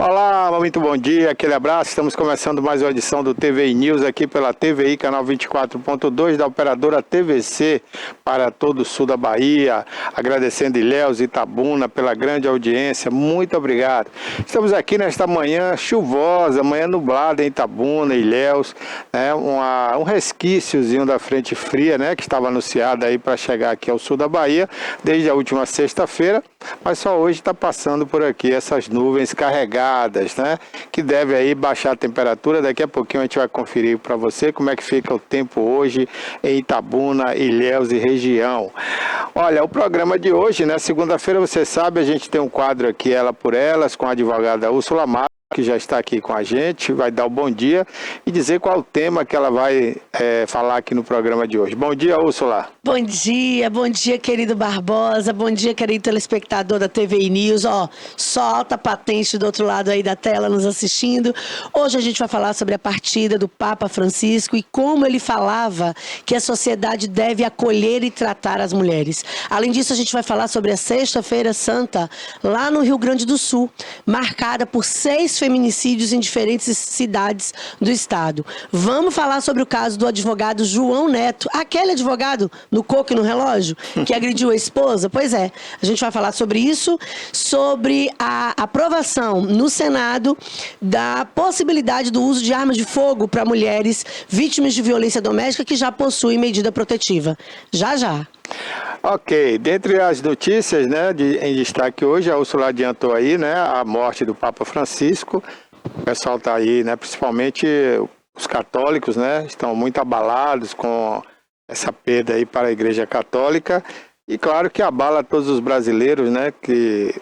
Olá, muito bom dia, aquele abraço. Estamos começando mais uma edição do TVI News aqui pela TVI, canal 24.2 da operadora TVC para todo o sul da Bahia. Agradecendo Ilhéus e Itabuna pela grande audiência, muito obrigado. Estamos aqui nesta manhã chuvosa, manhã nublada em Itabuna, Ilhéus, né? Um resquíciozinho da frente fria, né? Que estava anunciada aí para chegar aqui ao sul da Bahia desde a última sexta-feira, mas só hoje está passando por aqui essas nuvens carregadas, né? Que deve aí baixar a temperatura. Daqui a pouquinho a gente vai conferir para você como é que fica o tempo hoje em Itabuna, Ilhéus e região. Olha, o programa de hoje, né? Segunda-feira, você sabe, a gente tem um quadro aqui, Ela por Elas, com a advogada Úrsula Matos, que já está aqui com a gente, vai dar o bom dia e dizer qual o tema que ela vai falar aqui no programa de hoje. Bom dia, Úrsula. Bom dia, querido Barbosa, bom dia, querido telespectador da TVI News, só alta patente do outro lado aí da tela nos assistindo. Hoje a gente vai falar sobre a partida do Papa Francisco e como ele falava que a sociedade deve acolher e tratar as mulheres. Além disso, a gente vai falar sobre a Sexta-feira Santa, lá no Rio Grande do Sul, marcada por 6 feminicídios em diferentes cidades do estado. Vamos falar sobre o caso do advogado João Neto, aquele advogado no coco e no relógio, que agrediu a esposa? Pois é, a gente vai falar sobre isso, sobre a aprovação no Senado da possibilidade do uso de armas de fogo para mulheres vítimas de violência doméstica que já possuem medida protetiva. Já, já. Ok, dentre as notícias, né, em destaque hoje, a Úrsula adiantou aí, né, a morte do Papa Francisco. O pessoal está aí, né, principalmente os católicos, né, estão muito abalados com essa perda aí para a Igreja Católica. E claro que abala todos os brasileiros, né, que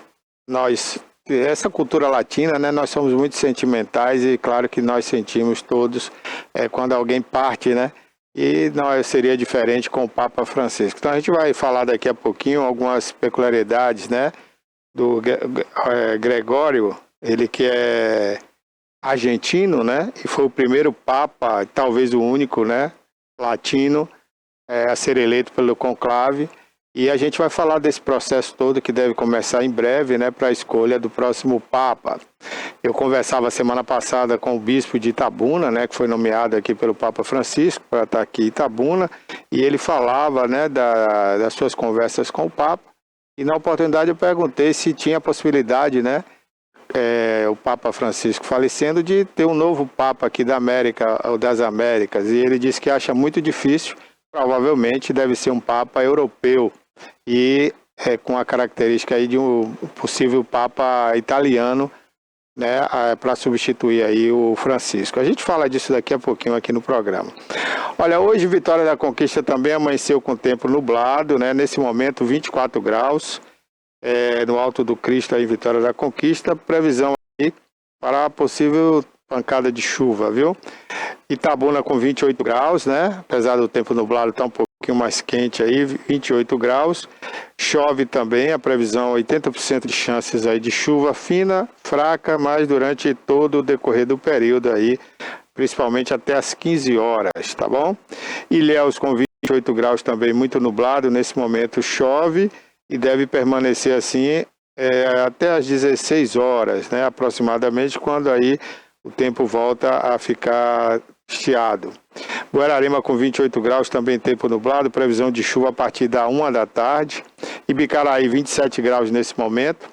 essa cultura latina, né, nós somos muito sentimentais e claro que nós sentimos todos quando alguém parte, né. E não seria diferente com o Papa Francisco. Então a gente vai falar daqui a pouquinho algumas peculiaridades, né, do Gregório, ele que é argentino, né, e foi o primeiro Papa, talvez o único, né, latino, a ser eleito pelo conclave. E a gente vai falar desse processo todo que deve começar em breve, né, para a escolha do próximo Papa. Eu conversava semana passada com o bispo de Itabuna, né, que foi nomeado aqui pelo Papa Francisco para estar aqui em Itabuna, e ele falava, né, das suas conversas com o Papa. E na oportunidade eu perguntei se tinha possibilidade, né, o Papa Francisco falecendo, de ter um novo Papa aqui da América, ou das Américas. E ele disse que acha muito difícil, provavelmente deve ser um Papa europeu. E com a característica aí de um possível Papa italiano, né, para substituir aí o Francisco. A gente fala disso daqui a pouquinho aqui no programa. Olha, hoje Vitória da Conquista também amanheceu com tempo nublado, né, nesse momento 24 graus, no Alto do Cristo aí, Vitória da Conquista, previsão aí para a possível pancada de chuva, viu? Itabuna com 28 graus, né? Apesar do tempo nublado, está um pouquinho mais quente aí, 28 graus. Chove também, a previsão 80% de chances aí de chuva fina, fraca, mas durante todo o decorrer do período aí, principalmente até as 15 horas, tá bom? Ilhéus com 28 graus também, muito nublado, nesse momento chove e deve permanecer assim até as 16 horas, né? Aproximadamente, quando aí o tempo volta a ficar estiado. Guararema com 28 graus, também tempo nublado, previsão de chuva a partir da 1 da tarde. Ibicaraí 27 graus nesse momento,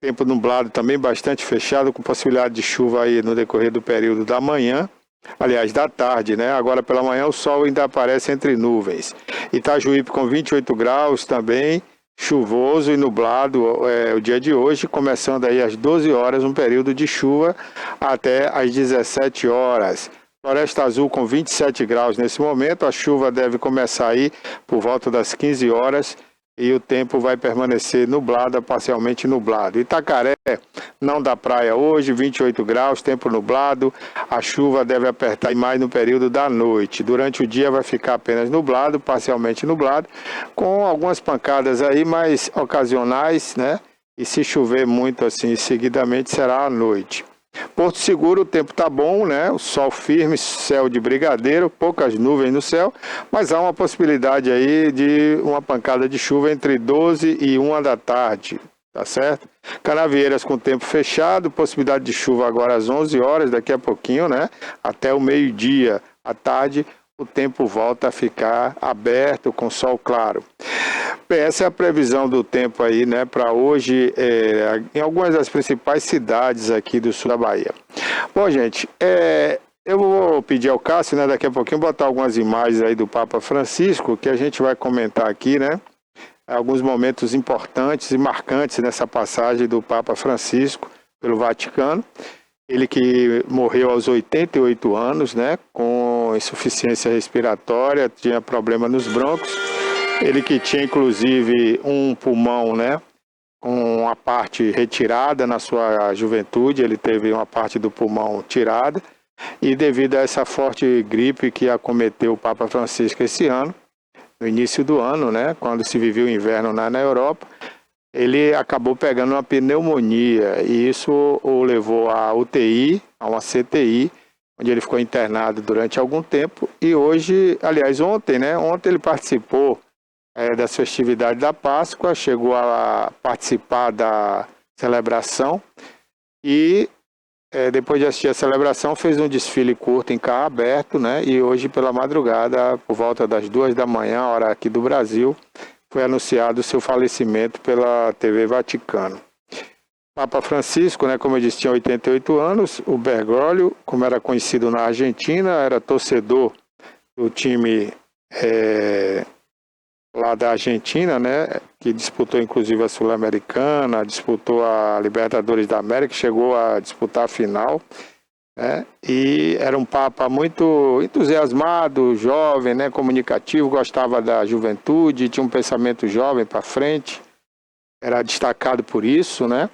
tempo nublado também bastante fechado, com possibilidade de chuva aí no decorrer do período da manhã, aliás, da tarde, né? Agora pela manhã o sol ainda aparece entre nuvens. Itajuípe com 28 graus também, chuvoso e nublado o dia de hoje, começando aí às 12 horas, um período de chuva até às 17 horas. Floresta Azul com 27 graus nesse momento, a chuva deve começar aí por volta das 15 horas e o tempo vai permanecer nublado, parcialmente nublado. Itacaré não dá praia hoje, 28 graus, tempo nublado, a chuva deve apertar mais no período da noite. Durante o dia vai ficar apenas nublado, parcialmente nublado, com algumas pancadas aí mais ocasionais, né? E se chover muito assim seguidamente será à noite. Porto Seguro, o tempo está bom, né? O sol firme, céu de brigadeiro, poucas nuvens no céu, mas há uma possibilidade aí de uma pancada de chuva entre 12 e 1 da tarde. tá certo? Canavieiras com tempo fechado, possibilidade de chuva agora às 11 horas, daqui a pouquinho, né? Até o meio-dia, à tarde, o tempo volta a ficar aberto com sol claro. Bem, essa é a previsão do tempo aí, né, para hoje, em algumas das principais cidades aqui do sul da Bahia. Bom, gente, eu vou pedir ao Cássio, né, daqui a pouquinho, botar algumas imagens aí do Papa Francisco, que a gente vai comentar aqui, né, alguns momentos importantes e marcantes nessa passagem do Papa Francisco pelo Vaticano. Ele que morreu aos 88 anos, né, com insuficiência respiratória, tinha problema nos brônquios. Ele que tinha, inclusive, um pulmão, né, com a parte retirada na sua juventude, ele teve uma parte do pulmão tirada. E devido a essa forte gripe que acometeu o Papa Francisco esse ano, no início do ano, né, quando se vivia o inverno na Europa, ele acabou pegando uma pneumonia e isso o levou à UTI, a uma CTI, onde ele ficou internado durante algum tempo. E hoje, aliás, ontem ele participou das festividades da Páscoa, chegou a participar da celebração e depois de assistir a celebração fez um desfile curto em carro aberto, né? E hoje pela madrugada, por volta das 2 da manhã, hora aqui do Brasil, foi anunciado o seu falecimento pela TV Vaticano. Papa Francisco, né, como eu disse, tinha 88 anos. O Bergoglio, como era conhecido na Argentina, era torcedor do time lá da Argentina, né, que disputou inclusive a Sul-Americana, disputou a Libertadores da América, chegou a disputar a final, né, e era um papa muito entusiasmado, jovem, né, comunicativo, gostava da juventude, tinha um pensamento jovem para frente, era destacado por isso, né.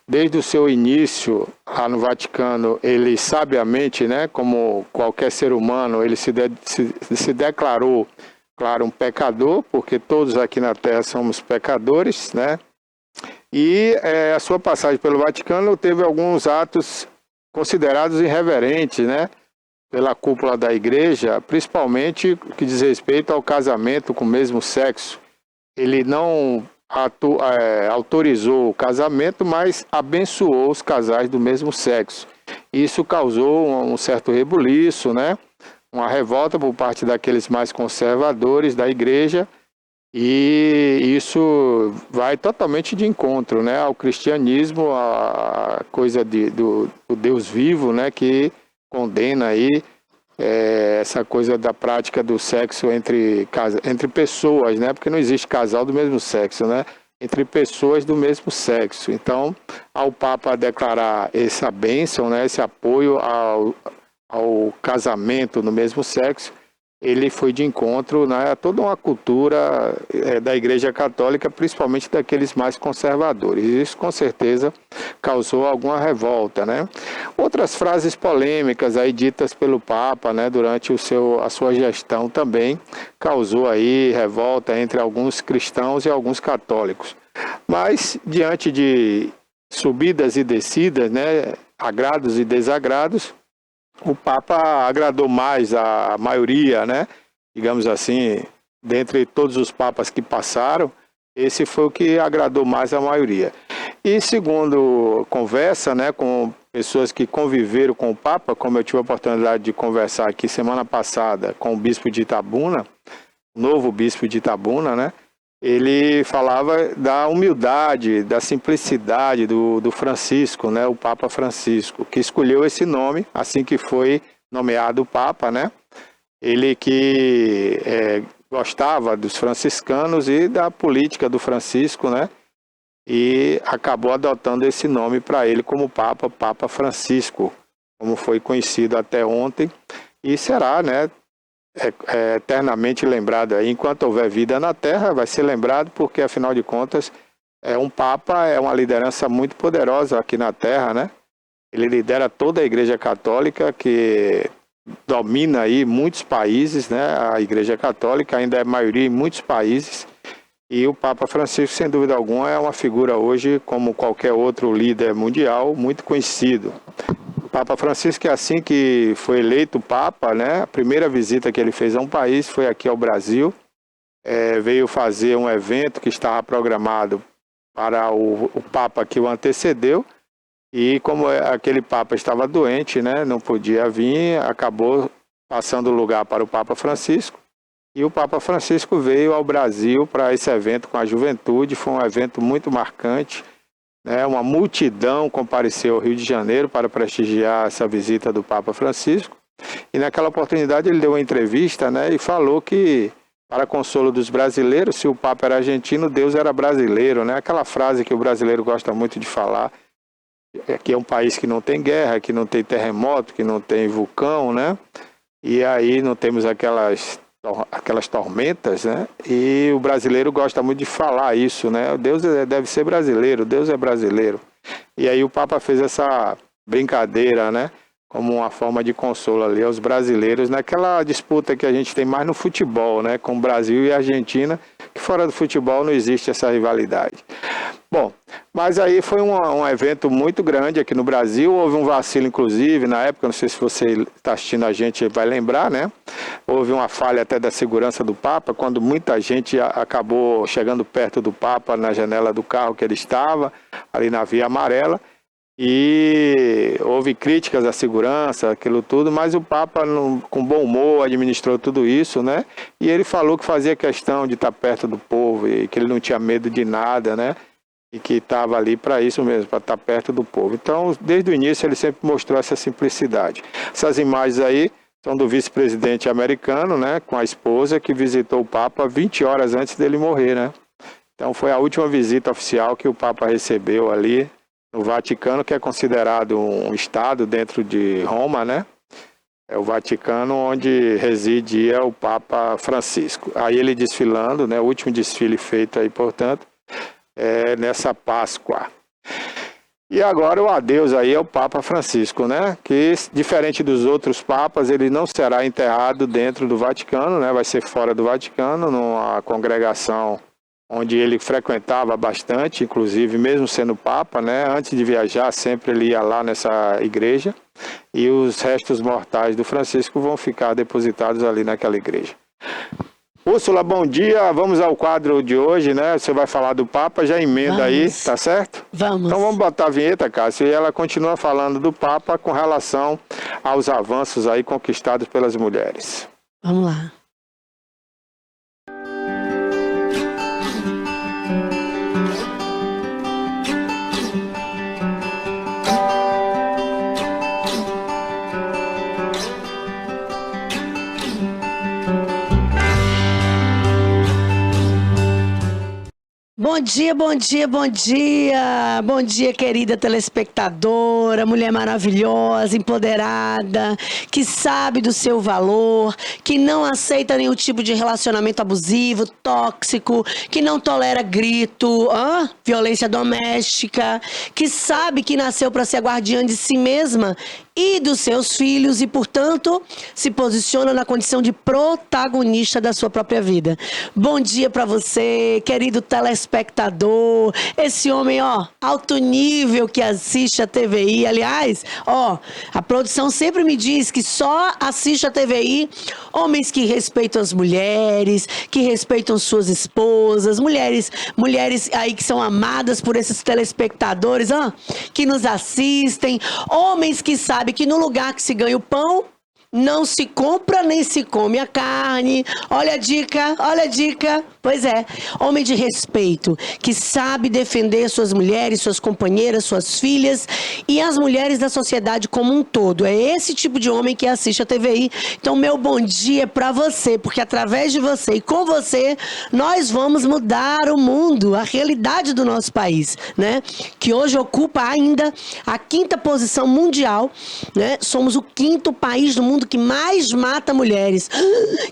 Desde o seu início lá no Vaticano, ele sabiamente, né, como qualquer ser humano, ele se declarou, claro, um pecador, porque todos aqui na Terra somos pecadores, né? E a sua passagem pelo Vaticano teve alguns atos considerados irreverentes, né? Pela cúpula da igreja, principalmente o que diz respeito ao casamento com o mesmo sexo. Ele não autorizou o casamento, mas abençoou os casais do mesmo sexo. Isso causou um certo rebuliço, né? Uma revolta por parte daqueles mais conservadores da igreja, e isso vai totalmente de encontro, né, ao cristianismo, a coisa do Deus vivo, né, que condena aí essa coisa da prática do sexo entre pessoas, né, porque não existe casal do mesmo sexo, né, entre pessoas do mesmo sexo. Então, ao Papa declarar essa bênção, né, esse apoio ao casamento no mesmo sexo, ele foi de encontro, né, a toda uma cultura da Igreja Católica, principalmente daqueles mais conservadores. Isso, com certeza, causou alguma revolta, né? Outras frases polêmicas aí ditas pelo Papa, né, durante a sua gestão também causou aí revolta entre alguns cristãos e alguns católicos. Mas, diante de subidas e descidas, né, agrados e desagrados, o Papa agradou mais a maioria, né? Digamos assim, dentre todos os papas que passaram, esse foi o que agradou mais a maioria. E segundo conversa, né, com pessoas que conviveram com o Papa, como eu tive a oportunidade de conversar aqui semana passada com o bispo de Itabuna, o novo bispo de Itabuna, né? Ele falava da humildade, da simplicidade do Francisco, né, o Papa Francisco, que escolheu esse nome assim que foi nomeado Papa, né? Ele que gostava dos franciscanos e da política do Francisco, né? E acabou adotando esse nome para ele como Papa, Papa Francisco, como foi conhecido até ontem, e será, né, eternamente lembrado aí. Enquanto houver vida na Terra, vai ser lembrado, porque afinal de contas um Papa é uma liderança muito poderosa aqui na Terra, né? Ele lidera toda a Igreja Católica, que domina aí muitos países, né? A Igreja Católica ainda é maioria em muitos países, e o Papa Francisco, sem dúvida alguma, é uma figura hoje, como qualquer outro líder mundial, muito conhecido. Papa Francisco, assim que foi eleito Papa, né, a primeira visita que ele fez a um país foi aqui ao Brasil. Veio fazer um evento que estava programado para o Papa que o antecedeu. E como aquele Papa estava doente, né, não podia vir, acabou passando o lugar para o Papa Francisco. E o Papa Francisco veio ao Brasil para esse evento com a juventude. Foi um evento muito marcante, né? Uma multidão compareceu ao Rio de Janeiro para prestigiar essa visita do Papa Francisco. E naquela oportunidade ele deu uma entrevista, né, e falou que, para consolo dos brasileiros, se o Papa era argentino, Deus era brasileiro, né? Aquela frase que o brasileiro gosta muito de falar, que é um país que não tem guerra, que não tem terremoto, que não tem vulcão, né? E aí não temos aquelas tormentas, né? E o brasileiro gosta muito de falar isso, né? Deus deve ser brasileiro, Deus é brasileiro. E aí o Papa fez essa brincadeira, né? Como uma forma de consolo ali aos brasileiros naquela disputa que a gente tem mais no futebol, né? Com o Brasil e a Argentina, que fora do futebol não existe essa rivalidade. Bom, mas aí foi um evento muito grande aqui no Brasil. Houve um vacilo, inclusive, na época, não sei se você está assistindo a gente vai lembrar, né? Houve uma falha até da segurança do Papa, quando muita gente acabou chegando perto do Papa na janela do carro que ele estava, ali na Via Amarela. E houve críticas à segurança, aquilo tudo, mas o Papa, com bom humor, administrou tudo isso, né? E ele falou que fazia questão de estar perto do povo e que ele não tinha medo de nada, né? E que estava ali para isso mesmo, para estar perto do povo. Então, desde o início, ele sempre mostrou essa simplicidade. Essas imagens aí são do vice-presidente americano, né, com a esposa, que visitou o Papa 20 horas antes dele morrer, né? Então, foi a última visita oficial que o Papa recebeu ali no Vaticano, que é considerado um estado dentro de Roma, né? É o Vaticano onde residia o Papa Francisco. Aí ele desfilando, né, o último desfile feito aí, portanto, nessa Páscoa. E agora o adeus aí ao Papa Francisco, né? Que, diferente dos outros papas, ele não será enterrado dentro do Vaticano, né? Vai ser fora do Vaticano, numa congregação onde ele frequentava bastante, inclusive mesmo sendo Papa, né? Antes de viajar, sempre ele ia lá nessa igreja. E os restos mortais do Francisco vão ficar depositados ali naquela igreja. Úrsula, bom dia. Vamos ao quadro de hoje, né? Você vai falar do Papa, já emenda aí, tá certo? Vamos. Então vamos botar a vinheta, Cássio, e ela continua falando do Papa com relação aos avanços aí conquistados pelas mulheres. Vamos lá. Bom dia, bom dia, bom dia. Bom dia, querida telespectadora, mulher maravilhosa, empoderada, que sabe do seu valor, que não aceita nenhum tipo de relacionamento abusivo, tóxico, que não tolera grito, violência doméstica, que sabe que nasceu para ser a guardiã de si mesma e dos seus filhos e, portanto, se posiciona na condição de protagonista da sua própria vida. Bom dia para você, querido telespectador, esse homem, alto nível que assiste a TVI. Aliás, a produção sempre me diz que só assiste a TVI homens que respeitam as mulheres, que respeitam suas esposas, mulheres aí que são amadas por esses telespectadores, que nos assistem, homens que sabem que no lugar que se ganha o pão, não se compra nem se come a carne. Olha a dica, olha a dica. Pois é, homem de respeito, que sabe defender suas mulheres, suas companheiras, suas filhas e as mulheres da sociedade como um todo. É esse tipo de homem que assiste a TVI. Então, meu bom dia é pra você, porque através de você e com você, nós vamos mudar o mundo, a realidade do nosso país, né? Que hoje ocupa ainda a 5ª posição mundial, né? Somos o 5º país do mundo que mais mata mulheres.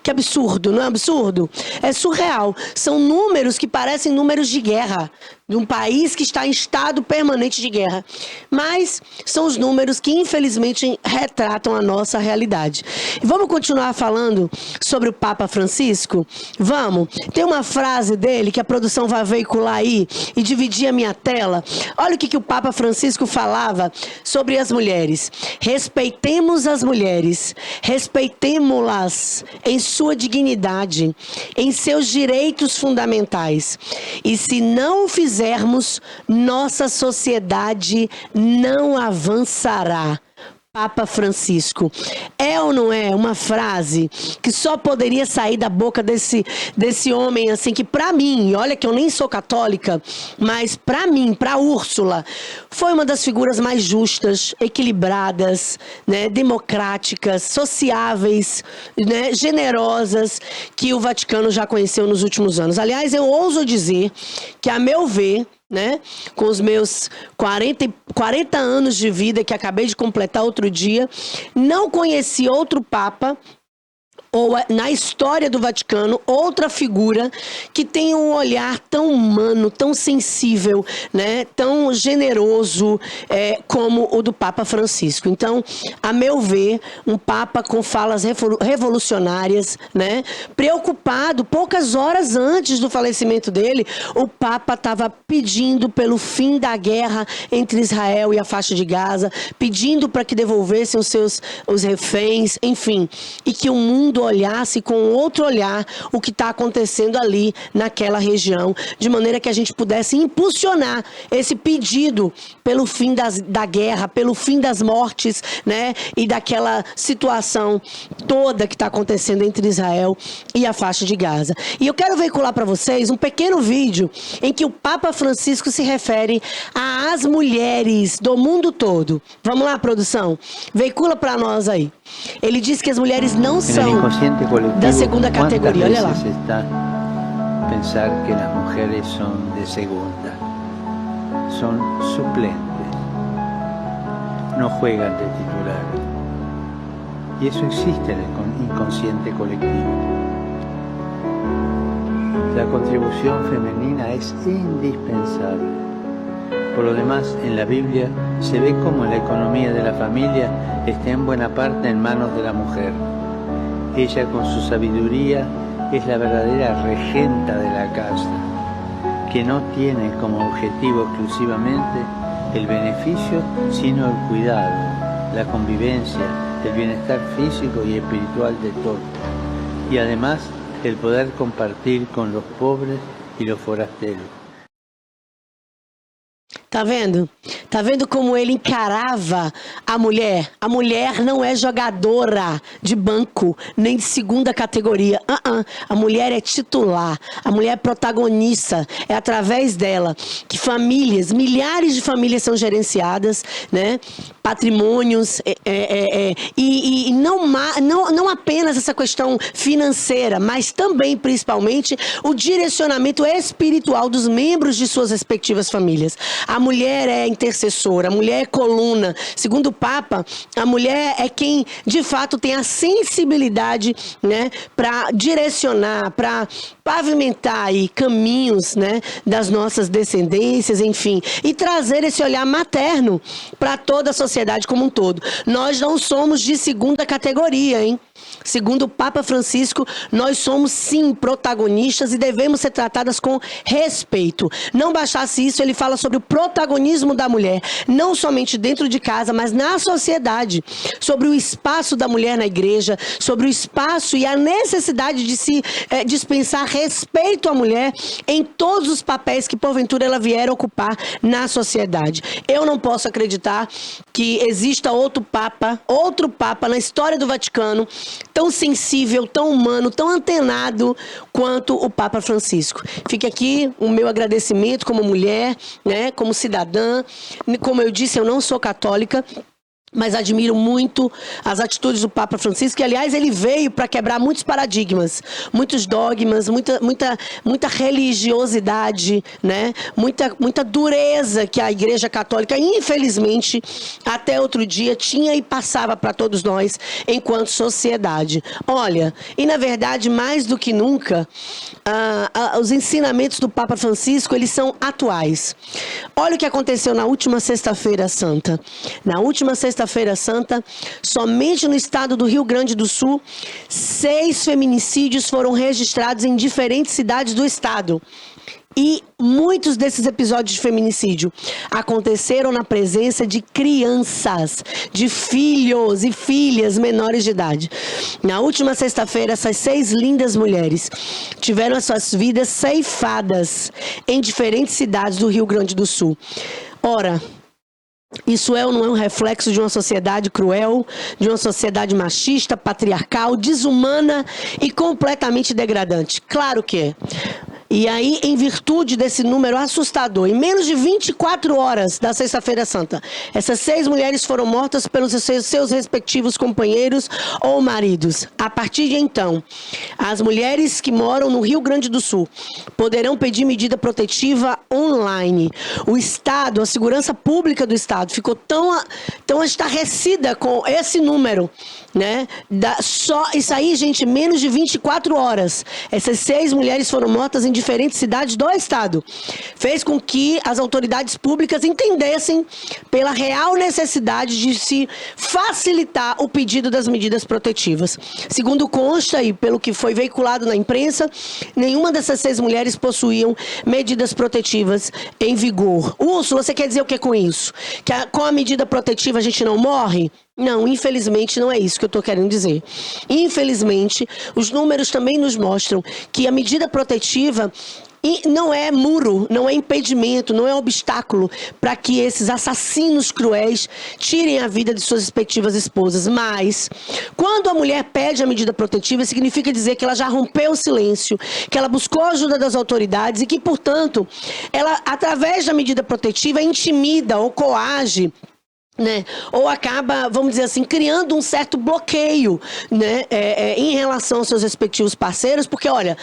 Que absurdo, não é absurdo? É surreal. São números que parecem números de guerra, de um país que está em estado permanente de guerra. Mas são os números que, infelizmente, retratam a nossa realidade. E vamos continuar falando sobre o Papa Francisco? Vamos. Tem uma frase dele que a produção vai veicular aí e dividir a minha tela. Olha o que o Papa Francisco falava sobre as mulheres. Respeitemos as mulheres, respeitemo-las em sua dignidade, em seus direitos fundamentais. E se não o fizermos, nossa sociedade não avançará. Papa Francisco. É ou não é uma frase que só poderia sair da boca desse homem, assim, que pra mim, olha que eu nem sou católica, mas pra mim, pra Úrsula, foi uma das figuras mais justas, equilibradas, né, democráticas, sociáveis, né, generosas que o Vaticano já conheceu nos últimos anos. Aliás, eu ouso dizer que, a meu ver, né, com os meus 40 anos de vida que acabei de completar outro dia, não conheci outro Papa ou na história do Vaticano, outra figura que tem um olhar tão humano, tão sensível, né, tão generoso como o do Papa Francisco. Então, a meu ver, um Papa com falas revolucionárias, né, preocupado, poucas horas antes do falecimento dele, o Papa estava pedindo pelo fim da guerra entre Israel e a faixa de Gaza, pedindo para que devolvessem os reféns, enfim, e que o mundo olhasse com outro olhar o que está acontecendo ali naquela região, de maneira que a gente pudesse impulsionar esse pedido pelo fim da guerra, pelo fim das mortes, né, e daquela situação toda que está acontecendo entre Israel e a faixa de Gaza. E eu quero veicular para vocês um pequeno vídeo em que o Papa Francisco se refere às mulheres do mundo todo. Vamos lá, produção? Veicula para nós aí. Ele diz que as mulheres não são da segunda categoria. Olha lá. Está pensar que as mulheres são de segunda, são suplentes, não jogam de titular. E isso existe no inconsciente coletivo. La contribución femenina es indispensable. Por lo demás, en la Biblia se ve cómo la economía de la familia está en buena parte en manos de la mujer. Ella, con su sabiduría, es la verdadera regenta de la casa, que no tiene como objetivo exclusivamente el beneficio, sino el cuidado, la convivencia, el bienestar físico y espiritual de todos. Y además, el poder compartir con los pobres y los forasteros. Tá vendo? Tá vendo como ele encarava a mulher? A mulher não é jogadora de banco, nem de segunda categoria. A mulher é titular, a mulher é protagonista. É através dela que famílias, milhares de famílias são gerenciadas, né? Patrimônios, e não apenas essa questão financeira, mas também, principalmente, o direcionamento espiritual dos membros de suas respectivas famílias. A mulher é intercessora, a mulher é coluna. Segundo o Papa, a mulher é quem, de fato, tem a sensibilidade, né, para direcionar, para pavimentar aí caminhos, né, das nossas descendências, enfim, e trazer esse olhar materno para toda a sociedade como um todo. Nós não somos de segunda categoria, hein? Segundo o Papa Francisco, nós somos sim protagonistas e devemos ser tratadas com respeito. Não bastasse isso, ele fala sobre o protagonismo da mulher, não somente dentro de casa, mas na sociedade, sobre o espaço da mulher na igreja, sobre o espaço e a necessidade de se dispensar respeito à mulher em todos os papéis que porventura ela vier a ocupar na sociedade. Eu não posso acreditar que exista outro Papa na história do Vaticano tão sensível, tão humano, tão antenado quanto o Papa Francisco. Fica aqui o meu agradecimento como mulher, né, como cidadã. Como eu disse, eu não sou católica, mas admiro muito as atitudes do Papa Francisco, que, aliás, ele veio para quebrar muitos paradigmas, muitos dogmas, muita religiosidade, né? Muita dureza que a Igreja Católica, infelizmente, até outro dia tinha e passava para todos nós enquanto sociedade. Olha, e na verdade, mais do que nunca, os ensinamentos do Papa Francisco, eles são atuais. Olha o que aconteceu na última Sexta-feira Santa. Na última Sexta-feira Santa, somente no estado do Rio Grande do Sul, 6 feminicídios foram registrados em diferentes cidades do estado. E muitos desses episódios de feminicídio aconteceram na presença de crianças, de filhos e filhas menores de idade. Na última sexta-feira, essas 6 lindas mulheres tiveram as suas vidas ceifadas em diferentes cidades do Rio Grande do Sul. Ora, isso é ou não é um reflexo de uma sociedade cruel, de uma sociedade machista, patriarcal, desumana e completamente degradante? Claro que é. E aí, em virtude desse número assustador, em menos de 24 horas da Sexta-feira Santa, essas 6 mulheres foram mortas pelos seus respectivos companheiros ou maridos. A partir de então, as mulheres que moram no Rio Grande do Sul poderão pedir medida protetiva online. O Estado, a segurança pública do Estado, ficou tão estarrecida com esse número, né? Isso aí, gente, menos de 24 horas. Essas 6 mulheres foram mortas em diferentes cidades do estado. Fez com que as autoridades públicas entendessem pela real necessidade de se facilitar o pedido das medidas protetivas. Segundo consta e pelo que foi veiculado na imprensa, nenhuma dessas 6 mulheres possuíam medidas protetivas em vigor. Úrsula, você quer dizer o que com isso? Que com a medida protetiva a gente não morre? Não, infelizmente não é isso que eu estou querendo dizer. Infelizmente, os números também nos mostram que a medida protetiva não é muro, não é impedimento, não é obstáculo para que esses assassinos cruéis tirem a vida de suas respectivas esposas. Mas, quando a mulher pede a medida protetiva, significa dizer que ela já rompeu o silêncio, que ela buscou a ajuda das autoridades e que, portanto, ela, através da medida protetiva, intimida ou coage, né? Ou acaba, vamos dizer assim, criando um certo bloqueio, né? Em relação aos seus respectivos parceiros, porque, olha,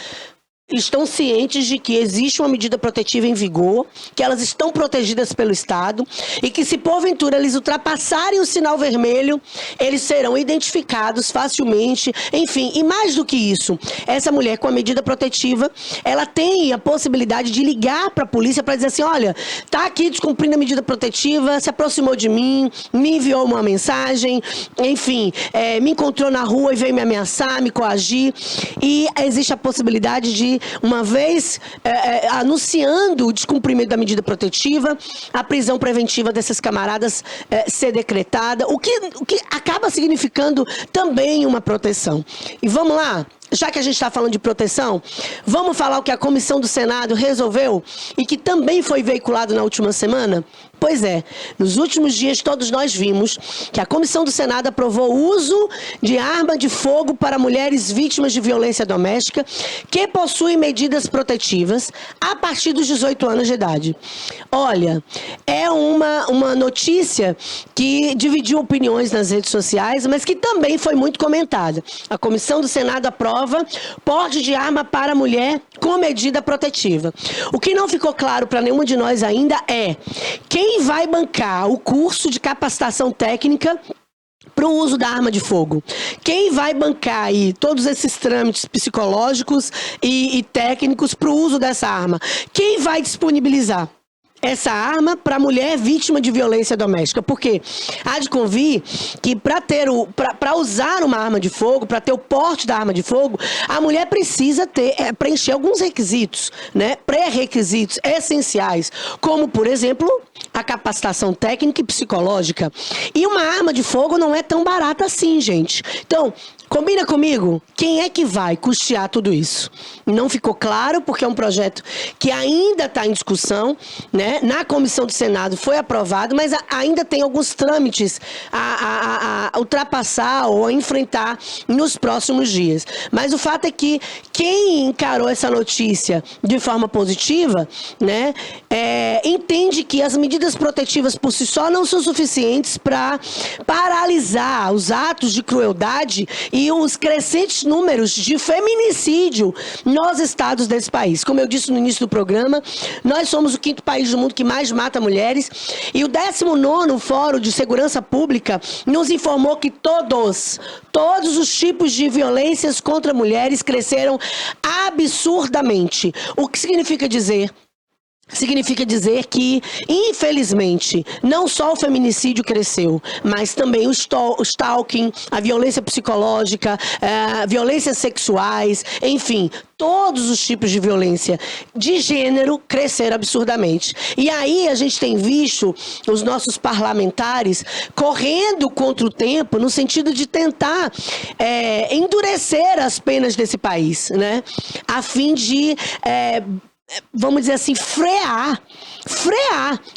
estão cientes de que existe uma medida protetiva em vigor, que elas estão protegidas pelo Estado e que, se porventura eles ultrapassarem o sinal vermelho, eles serão identificados facilmente. Enfim, e mais do que isso, essa mulher com a medida protetiva, ela tem a possibilidade de ligar para a polícia para dizer assim: olha, tá aqui descumprindo a medida protetiva, se aproximou de mim, me enviou uma mensagem, enfim, me encontrou na rua e veio me ameaçar, me coagir. E existe a possibilidade de, uma vez anunciando o descumprimento da medida protetiva, a prisão preventiva desses camaradas ser decretada, o que acaba significando também uma proteção. E vamos lá? Já que a gente está falando de proteção, vamos falar o que a Comissão do Senado resolveu e que também foi veiculado na última semana? Pois é, nos últimos dias todos nós vimos que a Comissão do Senado aprovou o uso de arma de fogo para mulheres vítimas de violência doméstica que possuem medidas protetivas a partir dos 18 anos de idade. Olha, é uma notícia que dividiu opiniões nas redes sociais, mas que também foi muito comentada. A Comissão do Senado aprova porte de arma para mulher com medida protetiva. O que não ficou claro para nenhum de nós ainda é quem vai bancar o curso de capacitação técnica para o uso da arma de fogo. Quem vai bancar aí todos esses trâmites psicológicos e técnicos para o uso dessa arma? Quem vai disponibilizar essa arma para mulher vítima de violência doméstica? Porque há de convir que para usar uma arma de fogo, para ter o porte da arma de fogo, a mulher precisa preencher alguns requisitos, né? Pré-requisitos essenciais, como, por exemplo, a capacitação técnica e psicológica. E uma arma de fogo não é tão barata assim, gente. Então, combina comigo? Quem é que vai custear tudo isso? Não ficou claro, porque é um projeto que ainda está em discussão, né? Na Comissão do Senado foi aprovado, mas ainda tem alguns trâmites a ultrapassar ou a enfrentar nos próximos dias. Mas o fato é que quem encarou essa notícia de forma positiva, né, entende que as medidas protetivas por si só não são suficientes para paralisar os atos de crueldade e os crescentes números de feminicídio nos estados desse país. Como eu disse no início do programa, nós somos o 5º país do mundo que mais mata mulheres, e o 19º Fórum de Segurança Pública nos informou que todos os tipos de violências contra mulheres cresceram absurdamente. O que significa dizer significa dizer que, infelizmente, não só o feminicídio cresceu, mas também o stalking, a violência psicológica, violências sexuais, enfim, todos os tipos de violência de gênero cresceram absurdamente. E aí a gente tem visto os nossos parlamentares correndo contra o tempo no sentido de tentar endurecer as penas desse país, né? A fim de... vamos dizer assim, frear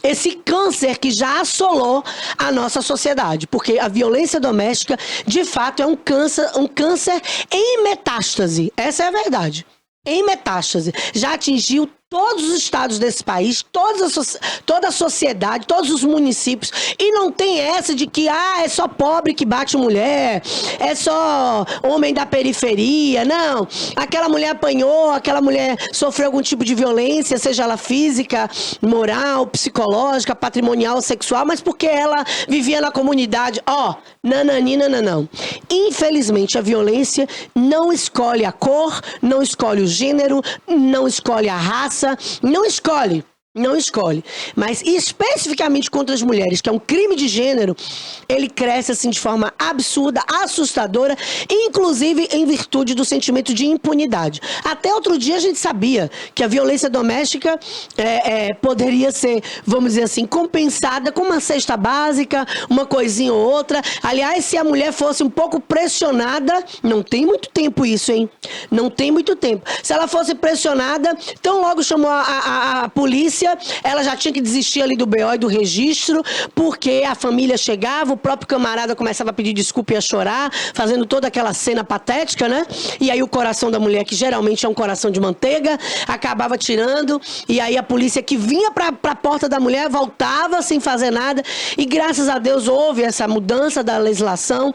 esse câncer que já assolou a nossa sociedade. Porque a violência doméstica, de fato, é um câncer em metástase. Essa é a verdade. Em metástase. Já atingiu todos os estados desse país, toda a sociedade, todos os municípios. E não tem essa de que é só pobre que bate mulher, é só homem da periferia. Não. Aquela mulher apanhou, aquela mulher sofreu algum tipo de violência, seja ela física, moral, psicológica, patrimonial, sexual, mas porque ela vivia na comunidade. Nananina, não. Infelizmente, a violência não escolhe a cor, não escolhe o gênero, não escolhe a raça, não escolhe. Mas especificamente contra as mulheres, que é um crime de gênero, ele cresce assim de forma absurda, assustadora, inclusive em virtude do sentimento de impunidade. Até outro dia a gente sabia que a violência doméstica poderia ser, vamos dizer assim, compensada com uma cesta básica, uma coisinha ou outra. Aliás, se a mulher fosse um pouco pressionada, não tem muito tempo isso, hein? Não tem muito tempo. Se ela fosse pressionada, tão logo chamou a polícia, ela já tinha que desistir ali do BO e do registro, porque a família chegava, o próprio camarada começava a pedir desculpa e a chorar, fazendo toda aquela cena patética, né? E aí o coração da mulher, que geralmente é um coração de manteiga, acabava tirando, e aí a polícia que vinha pra porta da mulher voltava sem fazer nada, e graças a Deus houve essa mudança da legislação,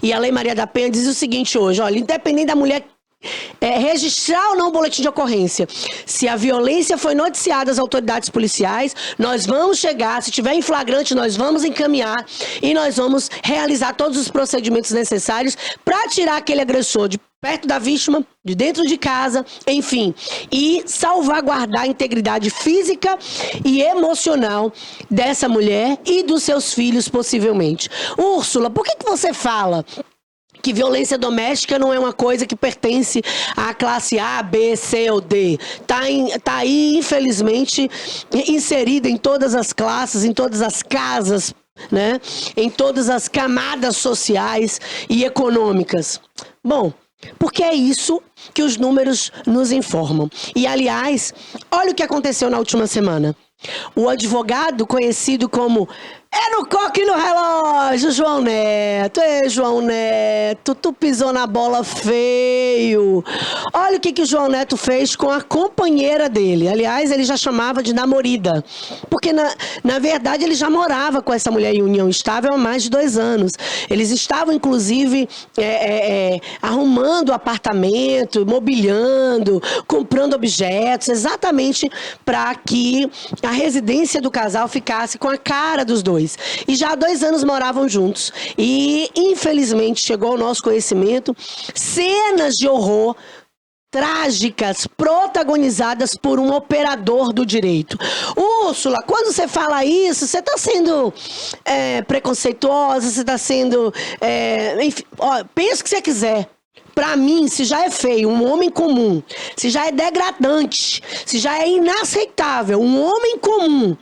e a Lei Maria da Penha diz o seguinte hoje, olha, independente da mulher registrar ou não o boletim de ocorrência. Se a violência foi noticiada às autoridades policiais, nós vamos chegar, se tiver em flagrante, nós vamos encaminhar e nós vamos realizar todos os procedimentos necessários para tirar aquele agressor de perto da vítima, de dentro de casa, enfim, e salvaguardar a integridade física e emocional dessa mulher e dos seus filhos, possivelmente. Úrsula, por que você fala que violência doméstica não é uma coisa que pertence à classe A, B, C ou D? Tá aí, infelizmente, inserida em todas as classes, em todas as casas, né? Em todas as camadas sociais e econômicas. Bom, porque é isso que os números nos informam. E, aliás, olha o que aconteceu na última semana. O advogado conhecido como no coque e no relógio, João Neto. João Neto, tu pisou na bola feio. Olha o que o João Neto fez com a companheira dele. Aliás, ele já chamava de namorida. Porque, na verdade, ele já morava com essa mulher em união estável há mais de 2 anos. Eles estavam, inclusive, arrumando o apartamento, mobiliando, comprando objetos, exatamente para que a residência do casal ficasse com a cara dos dois. E já há 2 anos moravam juntos. E, infelizmente, chegou ao nosso conhecimento cenas de horror trágicas, protagonizadas por um operador do direito. Úrsula, quando você fala isso, você está sendo preconceituosa, você está sendo... enfim, pensa o que você quiser. Para mim, se já é feio, um homem comum, se já é degradante, se já é inaceitável, um homem comum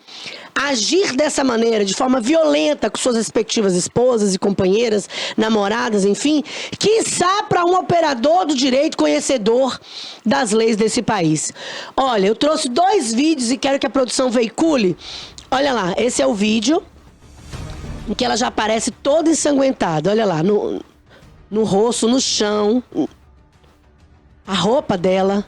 agir dessa maneira, de forma violenta com suas respectivas esposas e companheiras, namoradas, enfim, quiçá para um operador do direito conhecedor das leis desse país. Olha, eu trouxe 2 vídeos e quero que a produção veicule. Olha lá, esse é o vídeo em que ela já aparece toda ensanguentada. Olha lá, no rosto, no chão, a roupa dela,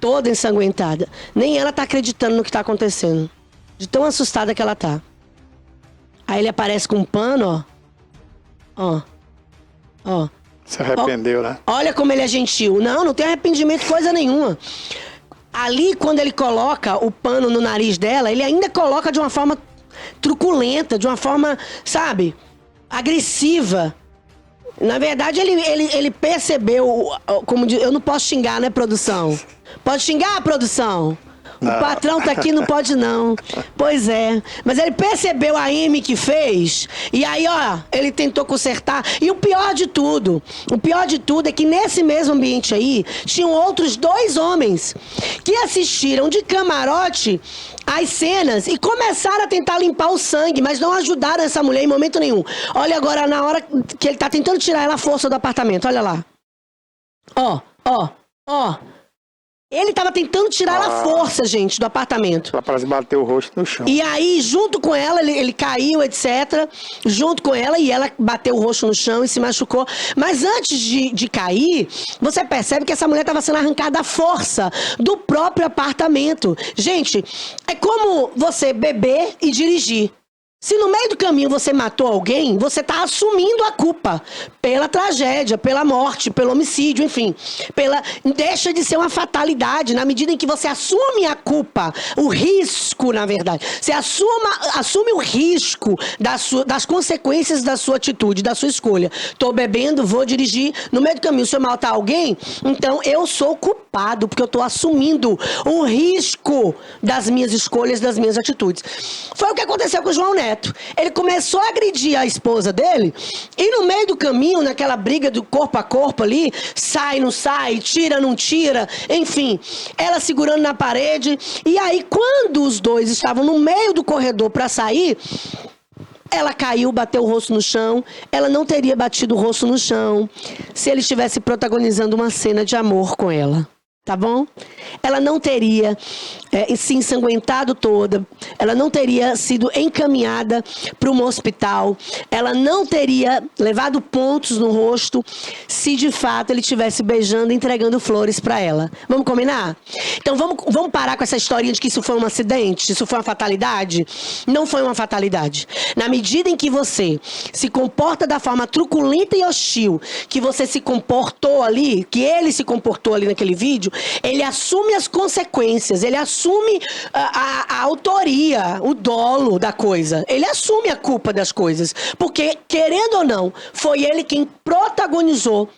toda ensanguentada. Nem ela tá acreditando no que tá acontecendo, de tão assustada que ela tá. Aí ele aparece com um pano, Se arrependeu, né? Olha como ele é gentil. Não tem arrependimento, coisa nenhuma. Ali, quando ele coloca o pano no nariz dela, ele ainda coloca de uma forma truculenta, de uma forma, sabe, agressiva. Na verdade, ele percebeu, como eu não posso xingar, né, produção? Pode xingar, produção? O patrão tá aqui, não pode não. Pois é. Mas ele percebeu a M que fez, e aí, ó, ele tentou consertar. E o pior de tudo é que nesse mesmo ambiente aí, tinham outros 2 homens que assistiram de camarote as cenas e começaram a tentar limpar o sangue, mas não ajudaram essa mulher em momento nenhum. Olha agora, na hora que ele tá tentando tirar ela à força do apartamento, olha lá. Ó. Ele tava tentando tirar ela à força, gente, do apartamento. Ela parece bater o rosto no chão. E aí, junto com ela, ele caiu, etc. Junto com ela, e ela bateu o rosto no chão e se machucou. Mas antes de cair, você percebe que essa mulher estava sendo arrancada à força do próprio apartamento. Gente, é como você beber e dirigir. Se no meio do caminho você matou alguém, você está assumindo a culpa pela tragédia, pela morte, pelo homicídio, enfim. Deixa de ser uma fatalidade na medida em que você assume a culpa, o risco, na verdade. Você assume o risco das consequências da sua atitude, da sua escolha. Estou bebendo, vou dirigir, no meio do caminho, se eu matar alguém, então eu sou culpado, porque eu estou assumindo o risco das minhas escolhas, das minhas atitudes. Foi o que aconteceu com o João Neto. Ele começou a agredir a esposa dele e no meio do caminho, naquela briga do corpo a corpo ali, sai, não sai, tira, não tira, enfim, ela segurando na parede. E aí, quando os 2 estavam no meio do corredor para sair, ela caiu, bateu o rosto no chão. Ela não teria batido o rosto no chão se ele estivesse protagonizando uma cena de amor com ela. Tá bom? Ela não teria se ensanguentado toda, ela não teria sido encaminhada para um hospital, ela não teria levado pontos no rosto se de fato ele estivesse beijando e entregando flores para ela. Vamos combinar? Então vamos parar com essa historinha de que isso foi um acidente, isso foi uma fatalidade? Não foi uma fatalidade. Na medida em que você se comporta da forma truculenta e hostil que você se comportou ali, que ele se comportou ali naquele vídeo, ele assume as consequências, ele assume a autoria, o dolo da coisa. Ele assume a culpa das coisas. Porque, querendo ou não, foi ele quem protagonizou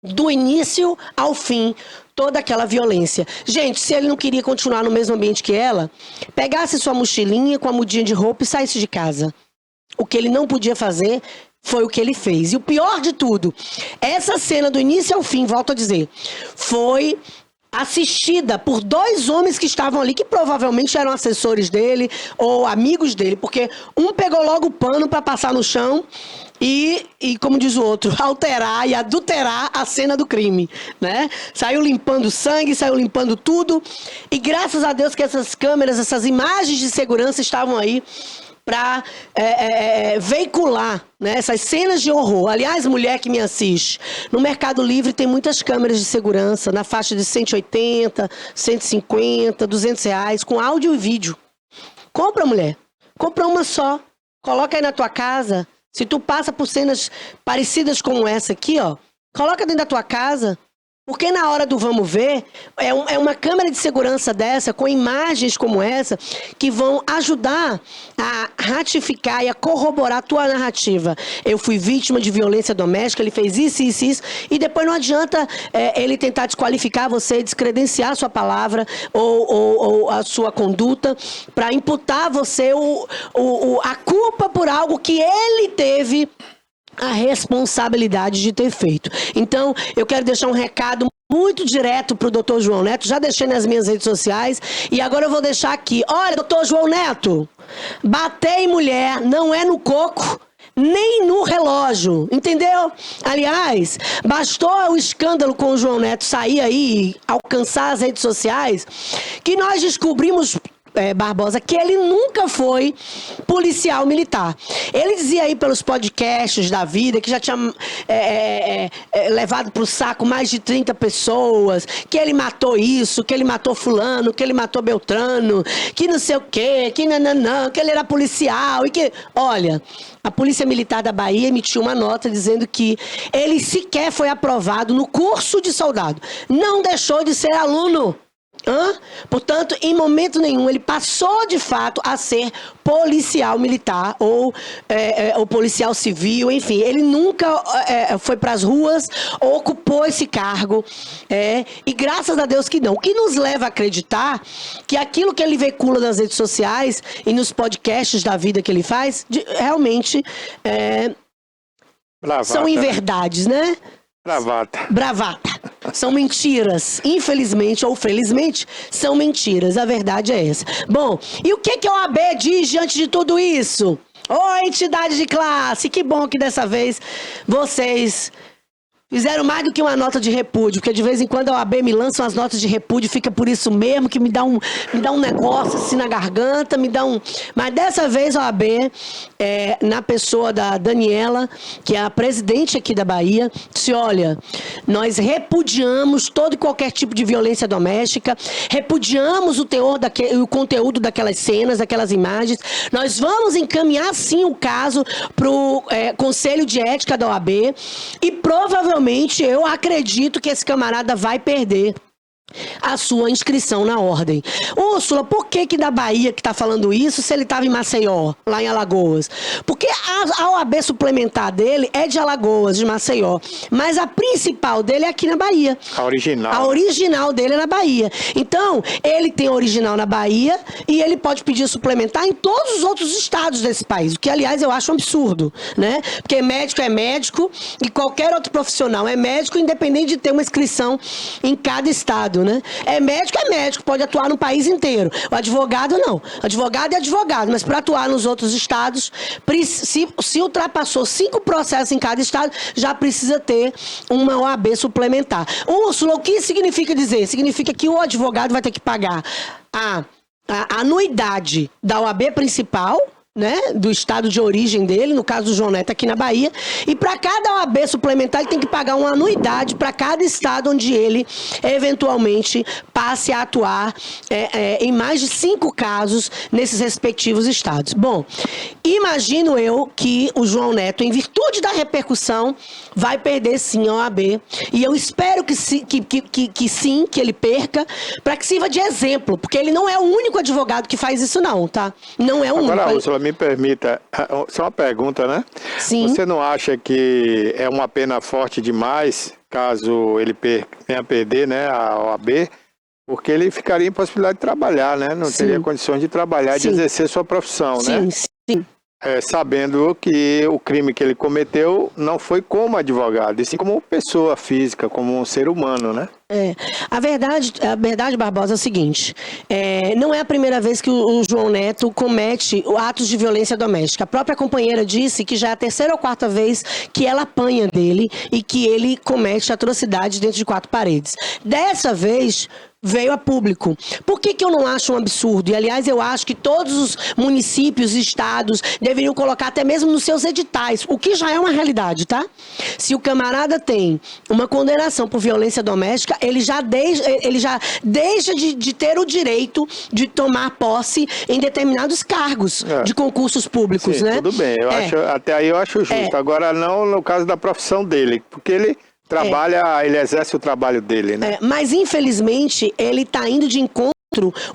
do início ao fim toda aquela violência. Gente, se ele não queria continuar no mesmo ambiente que ela, pegasse sua mochilinha com a mudinha de roupa e saísse de casa. O que ele não podia fazer foi o que ele fez. E o pior de tudo, essa cena do início ao fim, volto a dizer, foi assistida por 2 homens que estavam ali, que provavelmente eram assessores dele ou amigos dele, porque um pegou logo o pano para passar no chão e, como diz o outro, alterar e adulterar a cena do crime, né? Saiu limpando sangue, saiu limpando tudo, e graças a Deus que essas câmeras, essas imagens de segurança estavam aí para veicular, né, essas cenas de horror. Aliás, mulher que me assiste, no Mercado Livre tem muitas câmeras de segurança na faixa de 180, 150, R$200, com áudio e vídeo. Compra, mulher. Compra uma só. Coloca aí na tua casa. Se tu passa por cenas parecidas como essa aqui, ó, coloca dentro da tua casa. Porque na hora do vamos ver, é uma câmera de segurança dessa, com imagens como essa, que vão ajudar a ratificar e a corroborar a tua narrativa. Eu fui vítima de violência doméstica, ele fez isso, e depois não adianta ele tentar desqualificar você, descredenciar a sua palavra ou a sua conduta, para imputar a você a culpa por algo que ele teve a responsabilidade de ter feito. Então, eu quero deixar um recado muito direto pro Dr. João Neto. Já deixei nas minhas redes sociais e agora eu vou deixar aqui. Olha, Dr. João Neto, bater em mulher não é no coco nem no relógio, entendeu? Aliás, bastou o escândalo com o João Neto sair aí, alcançar as redes sociais, que nós descobrimos, Barbosa, que ele nunca foi policial militar. Ele dizia aí pelos podcasts da vida que já tinha levado pro saco mais de 30 pessoas, que ele matou isso, que ele matou fulano, que ele matou Beltrano, que não sei o quê, que não, que ele era policial e que... Olha, a Polícia Militar da Bahia emitiu uma nota dizendo que ele sequer foi aprovado no curso de soldado. Não deixou de ser aluno. Portanto, em momento nenhum, ele passou de fato a ser policial militar ou policial civil, enfim. Ele nunca foi para as ruas ou ocupou esse cargo. E graças a Deus que não. O que nos leva a acreditar que aquilo que ele veicula nas redes sociais e nos podcasts da vida que ele faz, realmente são inverdades, né? Bravata. São mentiras. Infelizmente ou felizmente, são mentiras. A verdade é essa. Bom, e o que a OAB diz diante de tudo isso? Ô, entidade de classe, que bom que dessa vez vocês fizeram mais do que uma nota de repúdio, porque de vez em quando a OAB me lança umas notas de repúdio, fica por isso mesmo, que me dá um negócio assim na garganta, Mas dessa vez a OAB, na pessoa da Daniela, que é a presidente aqui da Bahia, disse, olha, nós repudiamos todo e qualquer tipo de violência doméstica, repudiamos o conteúdo daquelas cenas, daquelas imagens, nós vamos encaminhar sim o caso para o Conselho de Ética da OAB e provavelmente eu acredito que esse camarada vai perder a sua inscrição na ordem. Úrsula, por que da Bahia que está falando isso se ele estava em Maceió, lá em Alagoas? Porque a OAB suplementar dele é de Alagoas, de Maceió, mas a principal dele é aqui na Bahia. A original. A original dele é na Bahia. Então, ele tem original na Bahia e ele pode pedir suplementar em todos os outros estados desse país, o que, aliás, eu acho um absurdo, né? Porque médico é médico e qualquer outro profissional é médico, independente de ter uma inscrição em cada estado, né? É médico, pode atuar no país inteiro. O advogado não. Advogado é advogado, mas para atuar nos outros estados, se ultrapassou 5 processos em cada estado, já precisa ter uma OAB suplementar. Úrsula, o que significa dizer? Significa que o advogado vai ter que pagar a anuidade da OAB principal, né, do estado de origem dele, no caso do João Neto aqui na Bahia, e para cada OAB suplementar ele tem que pagar uma anuidade para cada estado onde ele eventualmente passe a atuar em mais de 5 casos nesses respectivos estados. Bom, imagino eu que o João Neto, em virtude da repercussão, vai perder sim a OAB, e eu espero que sim, que ele perca, para que sirva de exemplo, porque ele não é o único advogado que faz isso não, tá? Não é o único. Agora, Úrsula, me permita, só uma pergunta, né? Sim. Você não acha que é uma pena forte demais, caso ele venha a perder, né, a OAB, porque ele ficaria em possibilidade de trabalhar, né? Não teria condições de trabalhar, de exercer sua profissão, né? Sim. Sabendo que o crime que ele cometeu não foi como advogado, e sim como pessoa física, como um ser humano, né? A verdade, Barbosa, é o seguinte, não é a primeira vez que o João Neto comete atos de violência doméstica. A própria companheira disse que já é a 3ª ou 4ª vez que ela apanha dele e que ele comete atrocidades dentro de 4 paredes. Dessa vez veio a público. Por que eu não acho um absurdo? E, aliás, eu acho que todos os municípios e estados deveriam colocar até mesmo nos seus editais, o que já é uma realidade, tá? Se o camarada tem uma condenação por violência doméstica, ele já deixa de ter o direito de tomar posse em determinados cargos de concursos públicos, sim, né? Tudo bem, até aí eu acho justo. Agora, não no caso da profissão dele, porque ele ele exerce o trabalho dele, né? Mas, infelizmente, ele está indo de encontro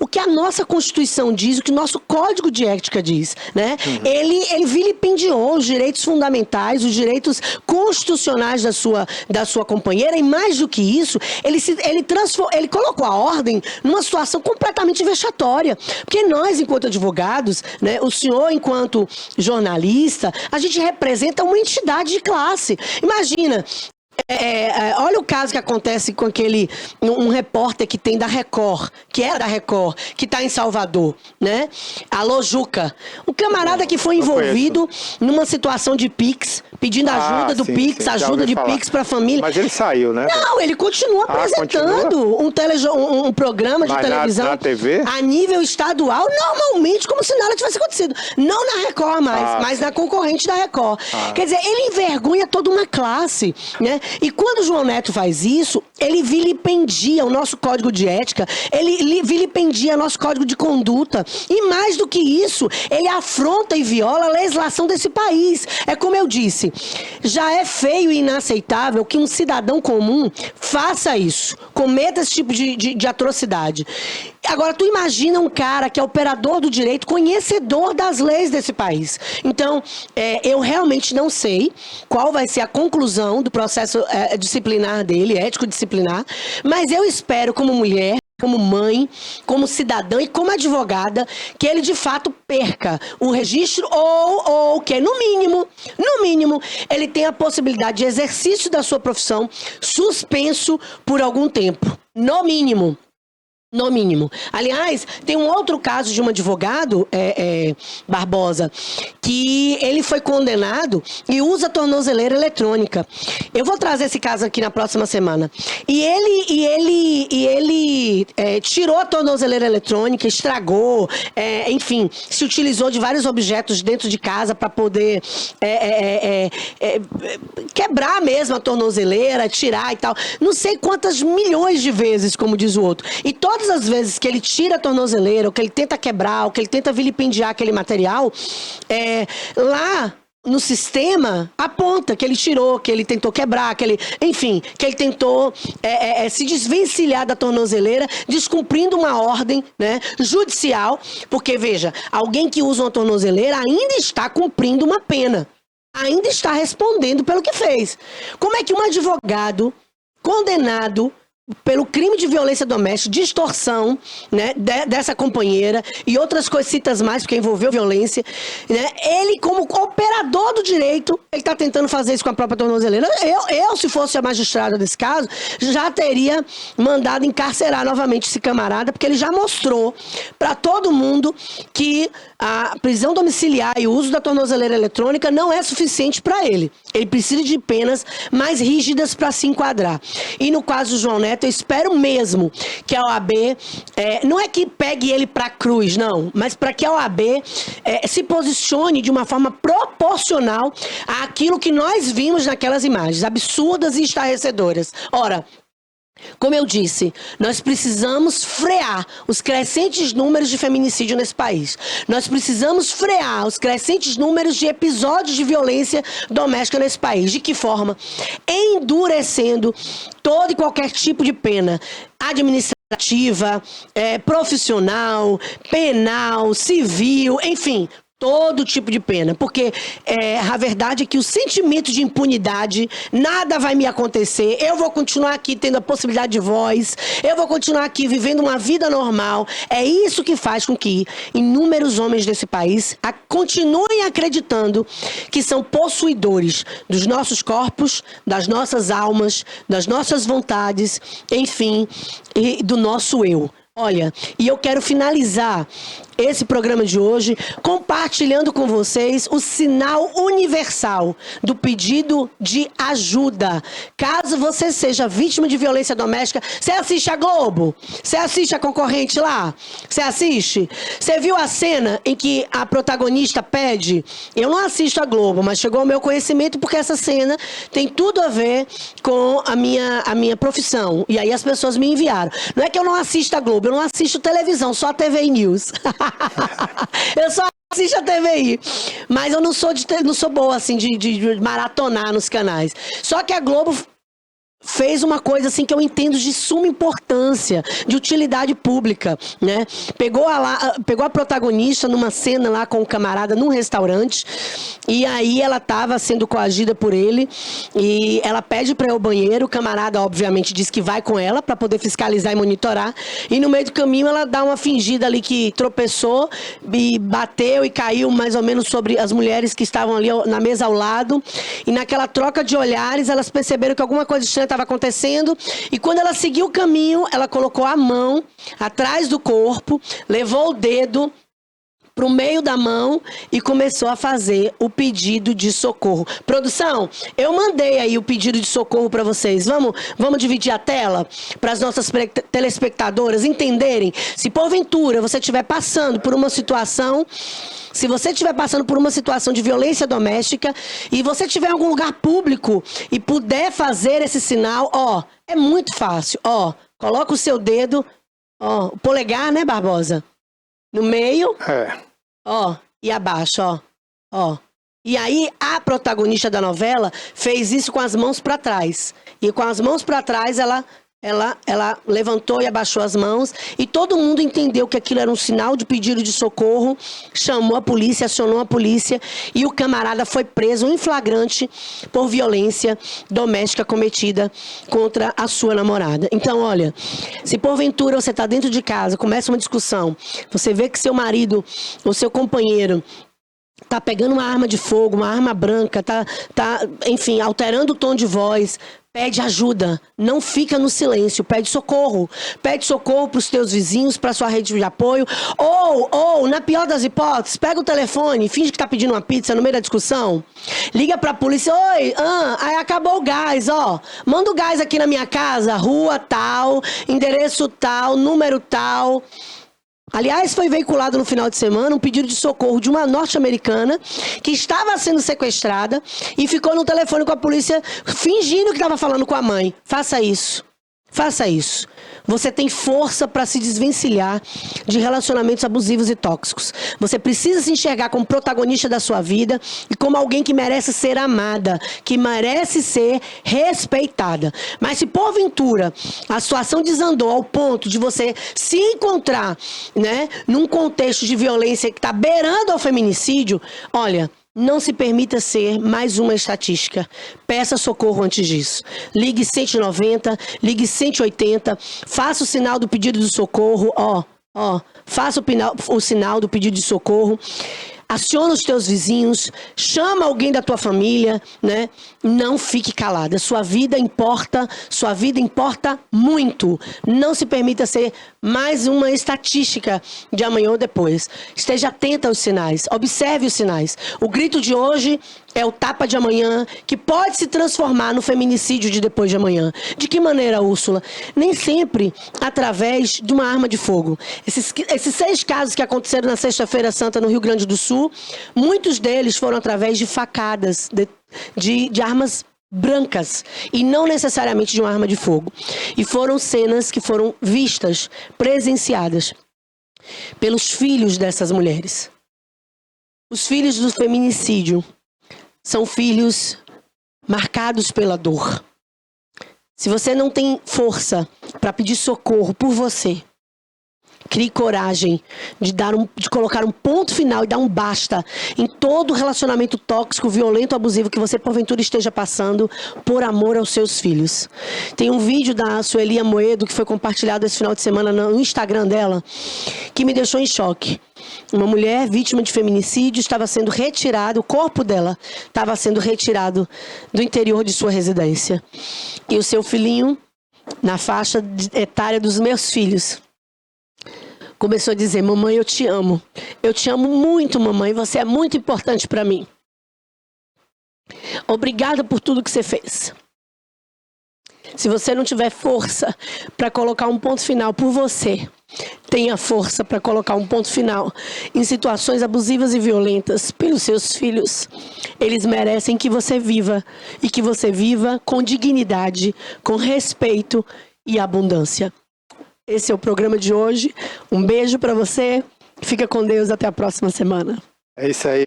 o que a nossa Constituição diz, o que o nosso Código de Ética diz, né? Ele vilipendiou os direitos fundamentais, os direitos constitucionais da sua companheira, e mais do que isso, ele colocou a ordem numa situação completamente vexatória. Porque nós, enquanto advogados, né, o senhor, enquanto jornalista, a gente representa uma entidade de classe. Imagina. Olha o caso que acontece com um repórter que tem da Record, que era da Record, que está em Salvador, né? Alô, Juca. Um camarada que foi envolvido numa situação de Pix, pedindo ajuda do Pix, ajuda de Pix para a família. Mas ele saiu, né? Não, ele continua apresentando um programa de televisão na TV? A nível estadual, normalmente, como se nada tivesse acontecido. Não na Record mais, mas na concorrente da Record. Quer dizer, ele envergonha toda uma classe, né? E quando o João Neto faz isso, ele vilipendia o nosso código de ética, ele vilipendia nosso código de conduta. E mais do que isso, ele afronta e viola a legislação desse país. É como eu disse, já é feio e inaceitável que um cidadão comum faça isso, cometa esse tipo de atrocidade. Agora, tu imagina um cara que é operador do direito, conhecedor das leis desse país. Então, eu realmente não sei qual vai ser a conclusão do processo disciplinar dele, ético-disciplinar, mas eu espero, como mulher, como mãe, como cidadã e como advogada, que ele de fato perca o registro ou que, no mínimo, ele tenha a possibilidade de exercício da sua profissão suspenso por algum tempo. No mínimo. No mínimo. Aliás, tem um outro caso de um advogado, Barbosa, que ele foi condenado e usa tornozeleira eletrônica. Eu vou trazer esse caso aqui na próxima semana. E ele tirou a tornozeleira eletrônica, estragou, enfim, se utilizou de vários objetos dentro de casa para poder quebrar mesmo a tornozeleira, tirar e tal. Não sei quantas milhões de vezes, como diz o outro. E todas as vezes que ele tira a tornozeleira, ou que ele tenta quebrar, ou que ele tenta vilipendiar aquele material, lá no sistema aponta que ele tirou, que ele tentou quebrar, que ele tentou se desvencilhar da tornozeleira, descumprindo uma ordem, né, judicial, porque, veja, alguém que usa uma tornozeleira ainda está cumprindo uma pena, ainda está respondendo pelo que fez. Como é que um advogado condenado pelo crime de violência doméstica, de extorsão, né, dessa companheira e outras coisitas mais, porque envolveu violência, né, ele, como operador do direito, ele está tentando fazer isso com a própria tornozeleira. Eu, se fosse a magistrada desse caso, já teria mandado encarcerar novamente esse camarada, porque ele já mostrou para todo mundo que a prisão domiciliar e o uso da tornozeleira eletrônica não é suficiente para ele. Ele precisa de penas mais rígidas para se enquadrar. E no caso do João Neto, eu espero mesmo que a OAB, não é que pegue ele para a cruz, não, mas para que a OAB se posicione de uma forma proporcional àquilo que nós vimos naquelas imagens, absurdas e estarrecedoras. Ora, como eu disse, nós precisamos frear os crescentes números de feminicídio nesse país. Nós precisamos frear os crescentes números de episódios de violência doméstica nesse país. De que forma? Endurecendo todo e qualquer tipo de pena administrativa, profissional, penal, civil, enfim, todo tipo de pena, porque a verdade é que o sentimento de impunidade, nada vai me acontecer, eu vou continuar aqui tendo a possibilidade de voz, eu vou continuar aqui vivendo uma vida normal. É isso que faz com que inúmeros homens desse país continuem acreditando que são possuidores dos nossos corpos, das nossas almas, das nossas vontades, enfim, e do nosso eu. Olha, e eu quero finalizar esse programa de hoje compartilhando com vocês o sinal universal do pedido de ajuda. Caso você seja vítima de violência doméstica, você assiste a Globo? Você assiste a concorrente lá? Você assiste? Você viu a cena em que a protagonista pede? Eu não assisto a Globo, mas chegou ao meu conhecimento porque essa cena tem tudo a ver com a minha profissão. E aí as pessoas me enviaram. Não é que eu não assisto a Globo, eu não assisto televisão, só a TVI News. Eu só assisto a TVI. Mas eu não sou boa assim de maratonar nos canais. Só que a Globo fez uma coisa assim que eu entendo de suma importância, de utilidade pública, né? Pegou a protagonista numa cena lá com o camarada num restaurante, e aí ela estava sendo coagida por ele, e ela pede para ir ao banheiro, o camarada obviamente diz que vai com ela para poder fiscalizar e monitorar, e no meio do caminho ela dá uma fingida ali que tropeçou e bateu e caiu mais ou menos sobre as mulheres que estavam ali na mesa ao lado, e naquela troca de olhares elas perceberam que alguma coisa estranha estava acontecendo, e quando ela seguiu o caminho, ela colocou a mão atrás do corpo, levou o dedo pro meio da mão e começou a fazer o pedido de socorro. Produção, eu mandei aí o pedido de socorro para vocês. Vamos dividir a tela para as nossas telespectadoras entenderem. Se porventura você estiver passando por uma situação, se você estiver passando por uma situação de violência doméstica e você estiver em algum lugar público e puder fazer esse sinal, ó, é muito fácil, ó, coloca o seu dedo, ó, o polegar, né, Barbosa? No meio, ó, e abaixo, ó. E aí, a protagonista da novela fez isso com as mãos para trás. E com as mãos para trás, ela levantou e abaixou as mãos. E todo mundo entendeu que aquilo era um sinal de pedido de socorro. Chamou a polícia, acionou a polícia. E o camarada foi preso em flagrante por violência doméstica cometida contra a sua namorada. Então, olha, se porventura você está dentro de casa, começa uma discussão, você vê que seu marido ou seu companheiro tá pegando uma arma de fogo, uma arma branca, enfim, alterando o tom de voz, pede ajuda, não fica no silêncio, pede socorro para os teus vizinhos, para sua rede de apoio, ou, na pior das hipóteses, pega o telefone, finge que tá pedindo uma pizza no meio da discussão, liga pra polícia, oi, aí acabou o gás, ó, manda o gás aqui na minha casa, rua tal, endereço tal, número tal. Aliás, foi veiculado no final de semana um pedido de socorro de uma norte-americana que estava sendo sequestrada e ficou no telefone com a polícia fingindo que estava falando com a mãe. Faça isso. Faça isso. Você tem força para se desvencilhar de relacionamentos abusivos e tóxicos. Você precisa se enxergar como protagonista da sua vida e como alguém que merece ser amada, que merece ser respeitada. Mas se porventura a situação desandou ao ponto de você se encontrar, né, num contexto de violência que está beirando ao feminicídio, olha, não se permita ser mais uma estatística. Peça socorro antes disso. Ligue 190, ligue 180, faça o sinal do pedido de socorro, faça o sinal do pedido de socorro. Aciona os teus vizinhos, chama alguém da tua família, né? Não fique calada. Sua vida importa muito. Não se permita ser mais uma estatística de amanhã ou depois. Esteja atenta aos sinais, observe os sinais. O grito de hoje é o tapa de amanhã, que pode se transformar no feminicídio de depois de amanhã. De que maneira, Úrsula? Nem sempre através de uma arma de fogo. Esses 6 casos que aconteceram na Sexta-feira Santa no Rio Grande do Sul, muitos deles foram através de facadas, de armas brancas, e não necessariamente de uma arma de fogo. E foram cenas que foram vistas, presenciadas pelos filhos dessas mulheres. Os filhos do feminicídio são filhos marcados pela dor. Se você não tem força para pedir socorro por você, crie coragem de colocar um ponto final e dar um basta em todo relacionamento tóxico, violento, abusivo que você porventura esteja passando por amor aos seus filhos. Tem um vídeo da Sueli Amoedo que foi compartilhado esse final de semana no Instagram dela que me deixou em choque. Uma mulher vítima de feminicídio estava sendo retirada, o corpo dela estava sendo retirado do interior de sua residência. E o seu filhinho, na faixa etária dos meus filhos, começou a dizer: mamãe, eu te amo. Eu te amo muito, mamãe. Você é muito importante para mim. Obrigada por tudo que você fez. Se você não tiver força para colocar um ponto final por você, tenha força para colocar um ponto final em situações abusivas e violentas pelos seus filhos. Eles merecem que você viva, e que você viva com dignidade, com respeito e abundância. Esse é o programa de hoje. Um beijo para você. Fica com Deus. Até a próxima semana. É isso aí.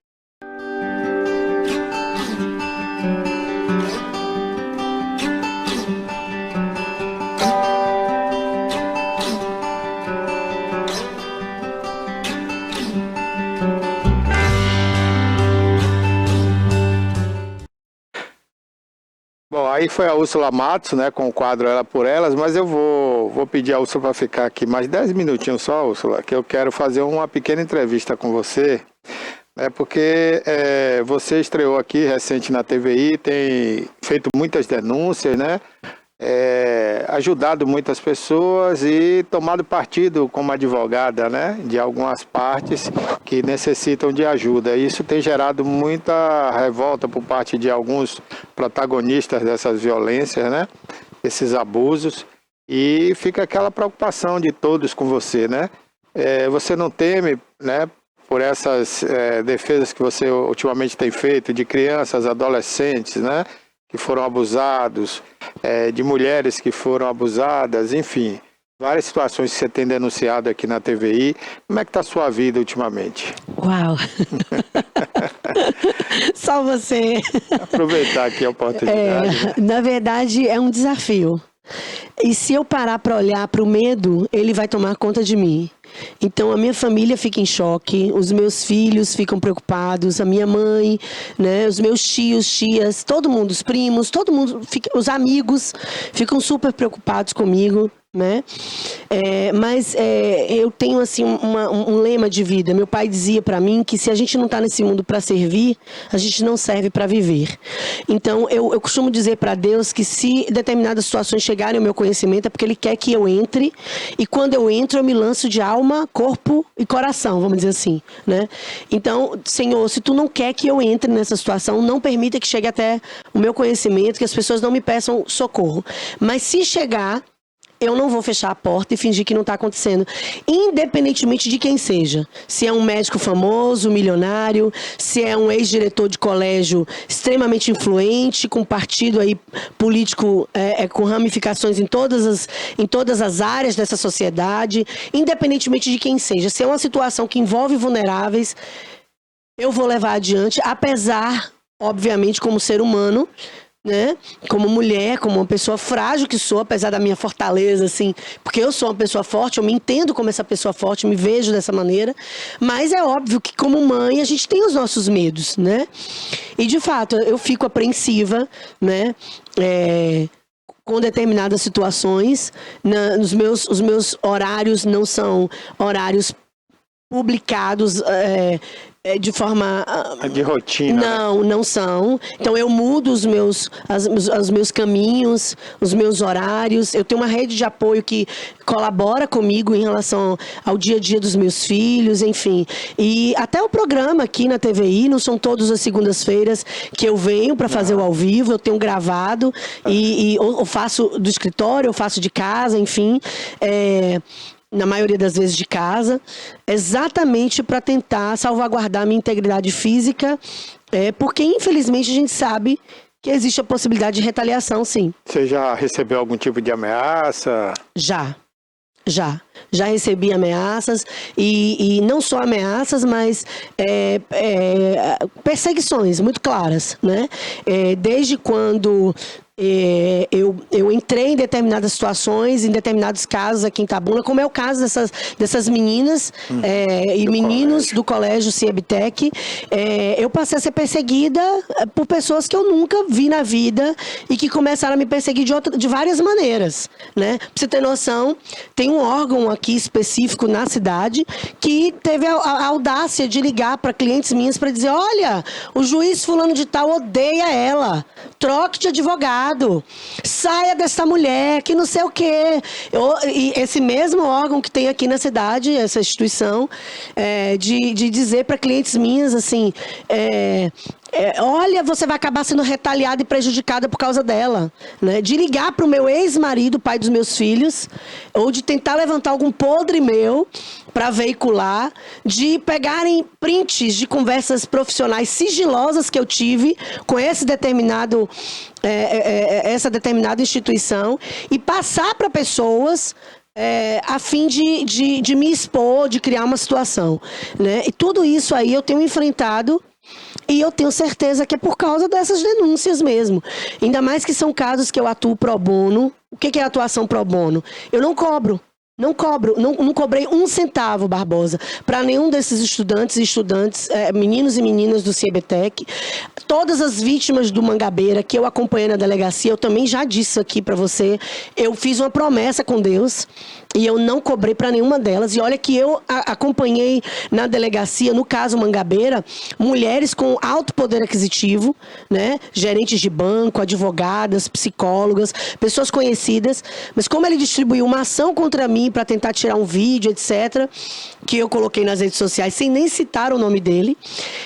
Bom, aí foi a Úrsula Matos, né, com o quadro Ela por Elas, mas eu vou pedir a Úrsula para ficar aqui mais 10 minutinhos só, Úrsula, que eu quero fazer uma pequena entrevista com você, né, porque você estreou aqui recente na TVI, tem feito muitas denúncias, né, ajudado muitas pessoas e tomado partido como advogada, né, de algumas partes que necessitam de ajuda. Isso tem gerado muita revolta por parte de alguns protagonistas dessas violências, né, esses abusos, e fica aquela preocupação de todos com você, né? Você não teme, né, por essas defesas que você ultimamente tem feito de crianças, adolescentes, né, que foram abusados, de mulheres que foram abusadas, enfim, várias situações que você tem denunciado aqui na TVI. Como é que está a sua vida ultimamente? Uau! Só você. Aproveitar aqui a oportunidade. Né? Na verdade, é um desafio. E se eu parar para olhar para o medo, ele vai tomar conta de mim. Então a minha família fica em choque, os meus filhos ficam preocupados, a minha mãe, né, os meus tios, tias, todo mundo, os primos, todo mundo, os amigos ficam super preocupados comigo, né? Mas eu tenho assim um lema de vida. Meu pai dizia para mim que se a gente não está nesse mundo para servir, a gente não serve para viver. Então eu costumo dizer para Deus que se determinadas situações chegarem ao meu conhecimento é porque Ele quer que eu entre, e quando eu entro eu me lanço de alma, corpo e coração, vamos dizer assim, né? Então, Senhor, se Tu não quer que eu entre nessa situação, não permita que chegue até o meu conhecimento, que as pessoas não me peçam socorro. Mas se chegar, eu não vou fechar a porta e fingir que não está acontecendo, independentemente de quem seja. Se é um médico famoso, milionário, se é um ex-diretor de colégio extremamente influente, com partido aí político com ramificações em todas as áreas dessa sociedade, independentemente de quem seja. Se é uma situação que envolve vulneráveis, eu vou levar adiante, apesar, obviamente, como ser humano, né? Como mulher, como uma pessoa frágil que sou, apesar da minha fortaleza, assim, porque eu sou uma pessoa forte, eu me entendo como essa pessoa forte, me vejo dessa maneira, mas é óbvio que como mãe a gente tem os nossos medos, né? E de fato eu fico apreensiva, né? Com determinadas situações, os meus horários não são horários publicados de forma... De rotina. Não, não são. Então eu mudo os meus caminhos, os meus horários. Eu tenho uma rede de apoio que colabora comigo em relação ao dia a dia dos meus filhos, enfim. E até o programa aqui na TVI, não são todas as segundas-feiras que eu venho para fazer o ao vivo, eu tenho gravado e eu faço do escritório, eu faço de casa, enfim. Na maioria das vezes de casa, exatamente para tentar salvaguardar a minha integridade física, porque infelizmente a gente sabe que existe a possibilidade de retaliação, sim. Você já recebeu algum tipo de ameaça? Já recebi ameaças, e não só ameaças, mas perseguições muito claras, né? Desde quando eu entrei em determinadas situações, em determinados casos aqui em Itabuna, como é o caso dessas meninas e meninos do colégio CIEBTEC. Eu passei a ser perseguida por pessoas que eu nunca vi na vida e que começaram a me perseguir de várias maneiras, né? Pra você ter noção, tem um órgão aqui específico na cidade que teve a audácia de ligar para clientes minhas para dizer: olha, o juiz fulano de tal odeia ela, troque de advogado, saia dessa mulher, que não sei o quê. E esse mesmo órgão que tem aqui na cidade, essa instituição, de dizer para clientes minhas assim, olha, você vai acabar sendo retaliada e prejudicada por causa dela, né? De ligar para o meu ex-marido, pai dos meus filhos, ou de tentar levantar algum podre meu para veicular, de pegarem prints de conversas profissionais sigilosas que eu tive com essa determinada instituição e passar para pessoas a fim de me expor, de criar uma situação, né? E tudo isso aí eu tenho enfrentado. E eu tenho certeza que é por causa dessas denúncias mesmo. Ainda mais que são casos que eu atuo pro bono. O que é atuação pro bono? Eu não cobro Não cobro, não cobrei um centavo, Barbosa, para nenhum desses estudantes, meninos e meninas do CIEBTEC. Todas as vítimas do Mangabeira que eu acompanhei na delegacia, eu também já disse aqui para você, eu fiz uma promessa com Deus e eu não cobrei para nenhuma delas. E olha que eu acompanhei na delegacia, no caso Mangabeira, mulheres com alto poder aquisitivo, né? Gerentes de banco, advogadas, psicólogas, pessoas conhecidas. Mas como ele distribuiu uma ação contra mim para tentar tirar um vídeo, etc., que eu coloquei nas redes sociais sem nem citar o nome dele,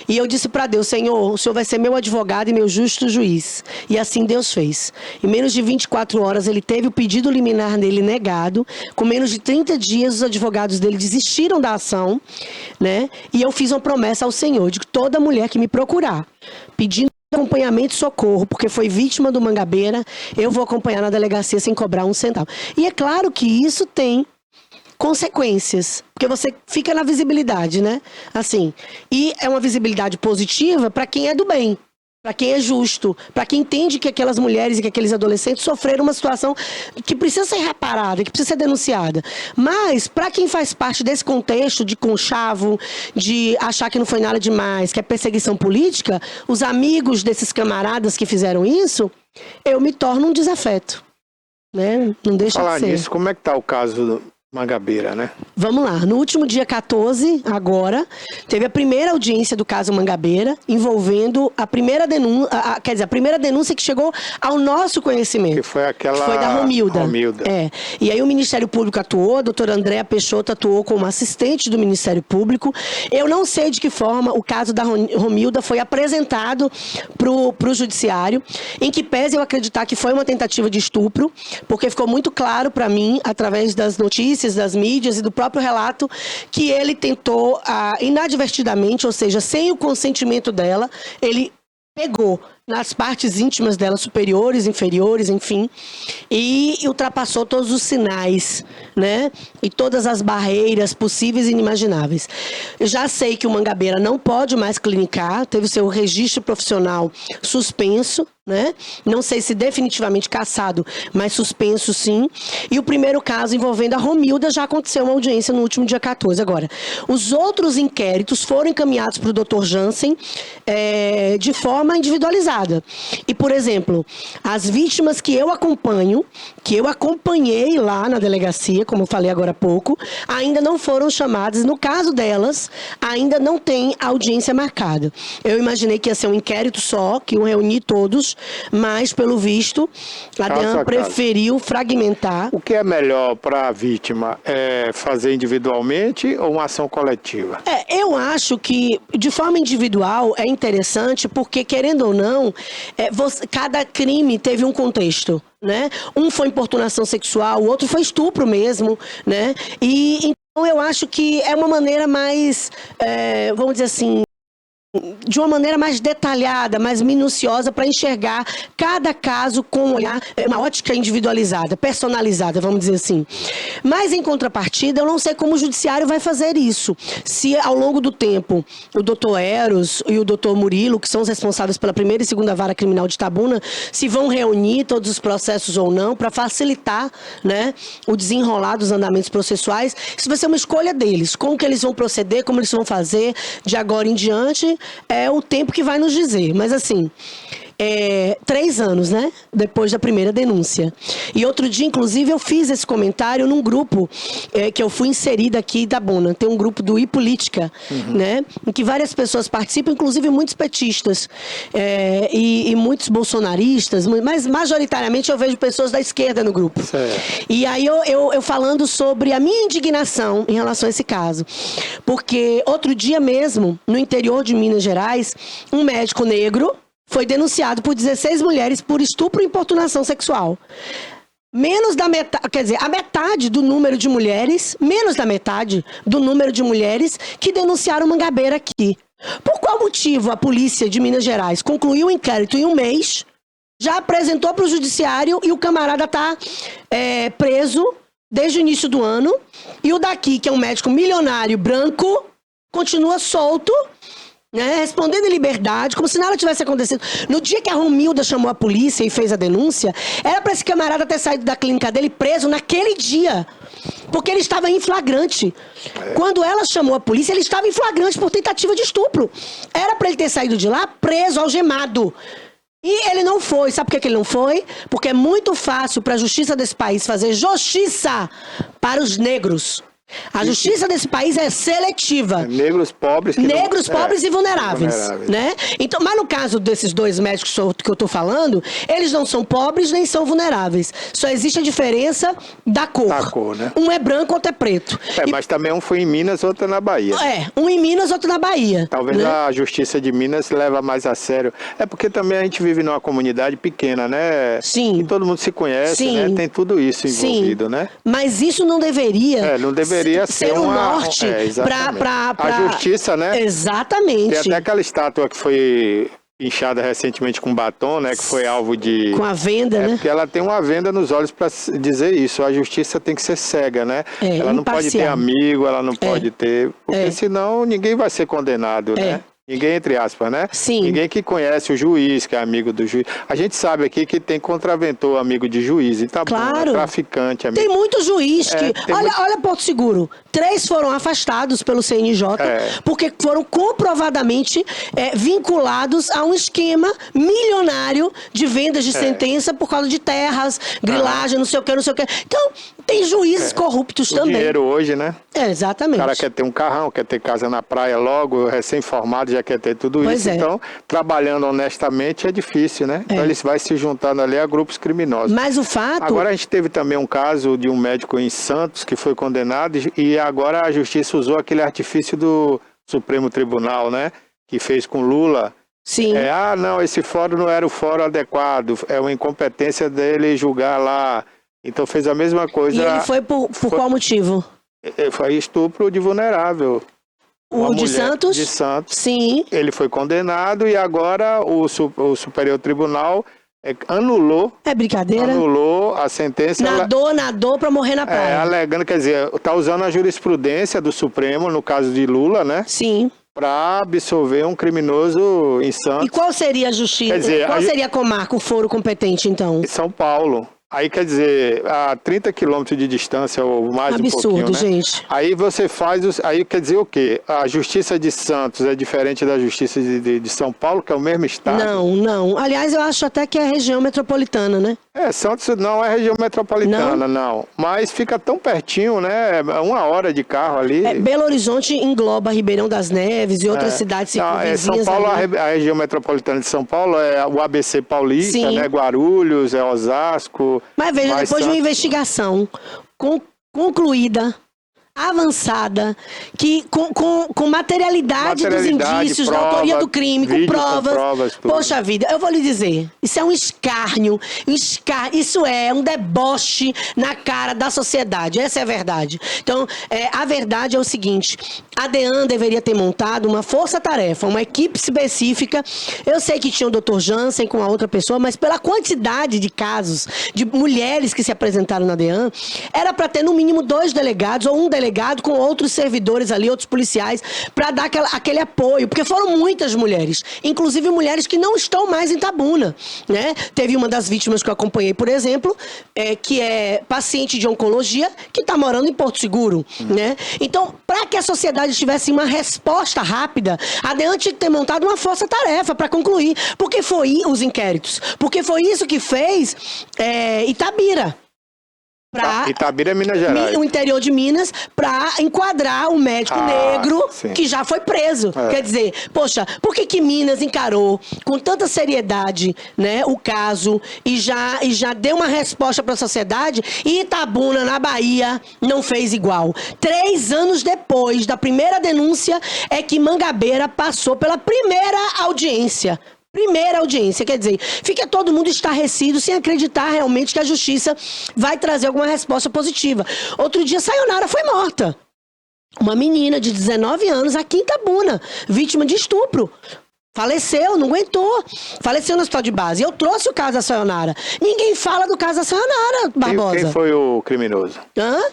e eu disse para Deus, Senhor, o Senhor vai ser meu advogado e meu justo juiz. E assim Deus fez. Em menos de 24 horas, ele teve o pedido liminar dele negado. Com menos de 30 dias, os advogados dele desistiram da ação, né? E eu fiz uma promessa ao Senhor, de que toda mulher que me procurar, pedindo acompanhamento e socorro, porque foi vítima do Mangabeira, eu vou acompanhar na delegacia sem cobrar um centavo. E é claro que isso tem consequências, porque você fica na visibilidade, né? Assim, e é uma visibilidade positiva para quem é do bem, para quem é justo, para quem entende que aquelas mulheres e que aqueles adolescentes sofreram uma situação que precisa ser reparada, que precisa ser denunciada. Mas, para quem faz parte desse contexto de conchavo, de achar que não foi nada demais, que é perseguição política, os amigos desses camaradas que fizeram isso, eu me torno um desafeto, né? Não deixa de ser. Falar nisso, como é que tá o caso do Mangabeira, né? Vamos lá. No último dia 14, agora, teve a primeira audiência do caso Mangabeira, envolvendo a primeira denúncia, a primeira denúncia que chegou ao nosso conhecimento. Que foi aquela... Foi da Romilda. É. E aí o Ministério Público atuou, a doutora Andréa Peixoto atuou como assistente do Ministério Público. Eu não sei de que forma o caso da Romilda foi apresentado pro Judiciário, em que pese eu acreditar que foi uma tentativa de estupro, porque ficou muito claro para mim, através das notícias, das mídias e do próprio relato, que ele tentou inadvertidamente, ou seja, sem o consentimento dela, ele pegou nas partes íntimas dela, superiores, inferiores, enfim, e ultrapassou todos os sinais, né? E todas as barreiras possíveis e inimagináveis. Eu já sei que o Mangabeira não pode mais clinicar, teve o seu registro profissional suspenso, né? Não sei se definitivamente cassado, mas suspenso sim. E o primeiro caso envolvendo a Romilda já aconteceu uma audiência no último dia 14. Agora, os outros inquéritos foram encaminhados para o Dr. Jansen de forma individualizada. E, por exemplo, as vítimas que eu acompanho, que eu acompanhei lá na delegacia, como eu falei agora há pouco, ainda não foram chamadas. No caso delas, ainda não tem audiência marcada. Eu imaginei que ia ser um inquérito só, que iam reunir todos, mas, pelo visto, a DEAN preferiu fragmentar. O que é melhor para a vítima? É fazer individualmente ou uma ação coletiva? Eu acho que, de forma individual, é interessante, porque, querendo ou não, cada crime teve um contexto, né? Um foi importunação sexual, o outro foi estupro mesmo, né? E então eu acho que é uma maneira mais, vamos dizer assim, de uma maneira mais detalhada, mais minuciosa, para enxergar cada caso com uma ótica individualizada, personalizada, vamos dizer assim. Mas, em contrapartida, eu não sei como o Judiciário vai fazer isso. Se, ao longo do tempo, o doutor Eros e o doutor Murilo, que são os responsáveis pela primeira e segunda vara criminal de Itabuna, se vão reunir todos os processos ou não, para facilitar, né, o desenrolar dos andamentos processuais. Isso vai ser uma escolha deles. Como que eles vão proceder, como eles vão fazer de agora em diante, é o tempo que vai nos dizer. Mas, assim, 3 anos, né? Depois da primeira denúncia. E outro dia, inclusive, eu fiz esse comentário num grupo que eu fui inserida aqui da Bona. Tem um grupo do iPolítica, né? Em que várias pessoas participam, inclusive muitos petistas e muitos bolsonaristas, mas majoritariamente eu vejo pessoas da esquerda no grupo. Certo. E aí eu falando sobre a minha indignação em relação a esse caso. Porque outro dia mesmo, no interior de Minas Gerais, um médico negro foi denunciado por 16 mulheres por estupro e importunação sexual. Menos da metade, quer dizer, a metade do número de mulheres, menos da metade do número de mulheres que denunciaram Mangabeira aqui. Por qual motivo a polícia de Minas Gerais concluiu o inquérito em 1 mês, já apresentou para o judiciário e o camarada está preso desde o início do ano, e o daqui, que é um médico milionário branco, continua solto, né, respondendo em liberdade, como se nada tivesse acontecido. No dia que a Romilda chamou a polícia e fez a denúncia, era para esse camarada ter saído da clínica dele preso naquele dia. Porque ele estava em flagrante. Quando ela chamou a polícia, ele estava em flagrante por tentativa de estupro. Era para ele ter saído de lá preso, algemado. E ele não foi. Sabe por que ele não foi? Porque é muito fácil para a justiça desse país fazer justiça para os negros. A justiça desse país é seletiva. Negros pobres. Negros, pobres e vulneráveis. Né? Então, mas no caso desses dois médicos que eu estou falando, eles não são pobres nem são vulneráveis. Só existe a diferença da cor. Da cor, né? Um é branco, outro é preto. Mas também um foi em Minas, outro na Bahia. Um em Minas, outro na Bahia. Talvez né? a justiça de Minas leva mais a sério. É porque também a gente vive numa comunidade pequena, né? Sim. E todo mundo se conhece, Sim. né? Tem tudo isso envolvido, Sim. né? Mas isso não deveria, não deveria ser um norte para a justiça, né? Exatamente. Tem até aquela estátua que foi inchada recentemente com batom, né? Que foi alvo de... Com a venda, né? Porque ela tem uma venda nos olhos para dizer isso. A justiça tem que ser cega, né? Ela não pode ter amigo, ela não pode ter... Porque senão ninguém vai ser condenado, né? Ninguém, entre aspas, né? Sim. Ninguém que conhece o juiz, que é amigo do juiz. A gente sabe aqui que tem contraventor amigo de juiz. E tá claro. bom, traficante, amigo. Tem muito juiz que... Olha Porto Seguro. 3 foram afastados pelo CNJ porque foram comprovadamente vinculados a um esquema milionário de vendas de sentença por causa de terras, grilagem, não sei o que, não sei o que. Então, tem juízes corruptos também. Dinheiro hoje, né? Exatamente. O cara quer ter um carrão, quer ter casa na praia logo, recém-formado, já quer ter tudo isso. Então, trabalhando honestamente é difícil, né? Então, eles vai se juntando ali a grupos criminosos. Mas o fato... Agora, a gente teve também um caso de um médico em Santos que foi condenado e agora a justiça usou aquele artifício do Supremo Tribunal, né? Que fez com Lula. Sim. Não, esse fórum não era o fórum adequado, é uma incompetência dele julgar lá. Então, fez a mesma coisa. E ele foi por qual motivo? Foi estupro de vulnerável. O de Santos? De Santos. Sim. Ele foi condenado e agora o Superior Tribunal anulou. É brincadeira? Anulou a sentença. Nadou pra morrer na praia. Alegando, quer dizer, tá usando a jurisprudência do Supremo, no caso de Lula, né? Sim. Para absolver um criminoso em Santos. E qual seria a justiça? Quer dizer, qual seria a comarca, o foro competente, então? Em São Paulo. Aí, quer dizer, a 30 quilômetros de distância ou mais um pouquinho, absurdo, né? gente. Aí você faz... Aí quer dizer o quê? A justiça de Santos é diferente da justiça de São Paulo, que é o mesmo estado? Não. Aliás, eu acho até que é região metropolitana, né? Santos não é região metropolitana, não. Mas fica tão pertinho, né? 1 hora de carro ali. Belo Horizonte engloba Ribeirão das Neves e outras cidades circunvizinhas. São Paulo, a região metropolitana de São Paulo é o ABC Paulista, né? Guarulhos, Osasco. Mas veja, depois de uma investigação concluída, avançada, que com materialidade dos indícios, da autoria do crime, com provas. Poxa vida, eu vou lhe dizer, isso é um escárnio, isso é um deboche na cara da sociedade, essa é a verdade. Então, a verdade é o seguinte, a DEAN deveria ter montado uma força-tarefa, uma equipe específica. Eu sei que tinha o Dr. Jansen com a outra pessoa, mas pela quantidade de casos de mulheres que se apresentaram na DEAN, era para ter no mínimo 2 delegados ou um delegado com outros servidores ali, outros policiais, para dar aquele apoio, porque foram muitas mulheres, inclusive mulheres que não estão mais em Itabuna, né? Teve uma das vítimas que eu acompanhei, por exemplo, que é paciente de oncologia, que está morando em Porto Seguro, né? Então, para que a sociedade tivesse uma resposta rápida, a DEAN tinha que ter montado uma força-tarefa para concluir, porque foi os inquéritos, porque foi isso que fez Itabira. Itabira é Minas Gerais. O interior de Minas, para enquadrar o médico negro que já foi preso. Quer dizer, poxa, por que Minas encarou com tanta seriedade, né, o caso e já deu uma resposta para a sociedade e Itabuna, na Bahia, não fez igual? 3 anos depois da primeira denúncia é que Mangabeira passou pela primeira audiência. Quer dizer, fica todo mundo estarrecido sem acreditar realmente que a justiça vai trazer alguma resposta positiva. Outro dia, Sayonara foi morta. Uma menina de 19 anos aqui em Itabuna, vítima de estupro. Faleceu, não aguentou. Faleceu no hospital de base. Eu trouxe o caso da Sayonara. Ninguém fala do caso da Sayonara, Barbosa. Quem foi o criminoso?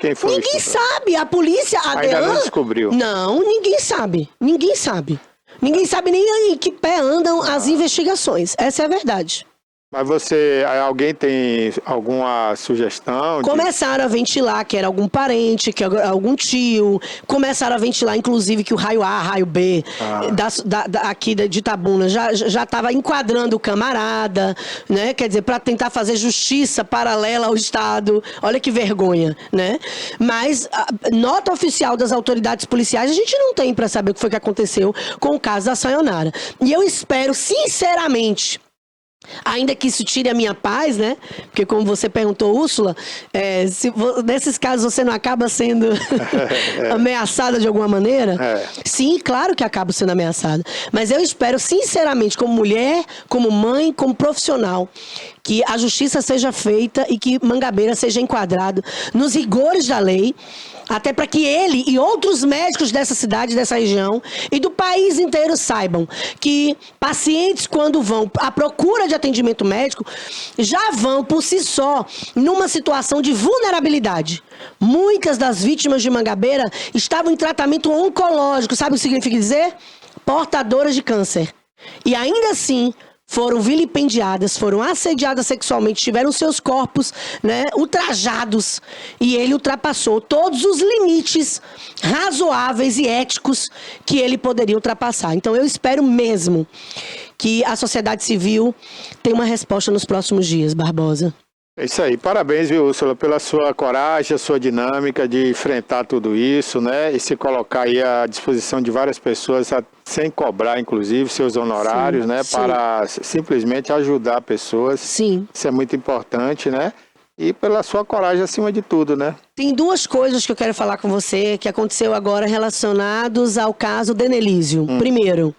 Quem foi ninguém sabe. A polícia, a ainda DEAN... não descobriu. Não, ninguém sabe. Ninguém sabe nem em que pé andam as investigações. Essa é a verdade. Mas alguém tem alguma sugestão? Começaram a ventilar que era algum parente, que era algum tio. Começaram a ventilar, inclusive, que o raio A, raio B, aqui de Itabuna, já estava enquadrando o camarada, né? Quer dizer, para tentar fazer justiça paralela ao Estado. Olha que vergonha, né? Mas a nota oficial das autoridades policiais, a gente não tem para saber o que foi que aconteceu com o caso da Sayonara. E eu espero, sinceramente, ainda que isso tire a minha paz, né? Porque como você perguntou, Úrsula, nesses casos você não acaba sendo ameaçada de alguma maneira? Sim, claro que acabo sendo ameaçada. Mas eu espero, sinceramente, como mulher, como mãe, como profissional, que a justiça seja feita e que Mangabeira seja enquadrado nos rigores da lei, até para que ele e outros médicos dessa cidade, dessa região e do país inteiro saibam que pacientes, quando vão à procura de atendimento médico, já vão por si só numa situação de vulnerabilidade. Muitas das vítimas de Mangabeira estavam em tratamento oncológico, sabe o que significa dizer? Portadoras de câncer. E ainda assim foram vilipendiadas, foram assediadas sexualmente, tiveram seus corpos, né, ultrajados. E ele ultrapassou todos os limites razoáveis e éticos que ele poderia ultrapassar. Então eu espero mesmo que a sociedade civil tenha uma resposta nos próximos dias, Barbosa. É isso aí. Parabéns, viu, Úrsula, pela sua coragem, a sua dinâmica de enfrentar tudo isso, né? E se colocar aí à disposição de várias pessoas, sem cobrar, inclusive, seus honorários, né? Sim. Para simplesmente ajudar pessoas. Sim. Isso é muito importante, né? E pela sua coragem acima de tudo, né? Tem duas coisas que eu quero falar com você que aconteceu agora relacionados ao caso Denelísio. Primeiro,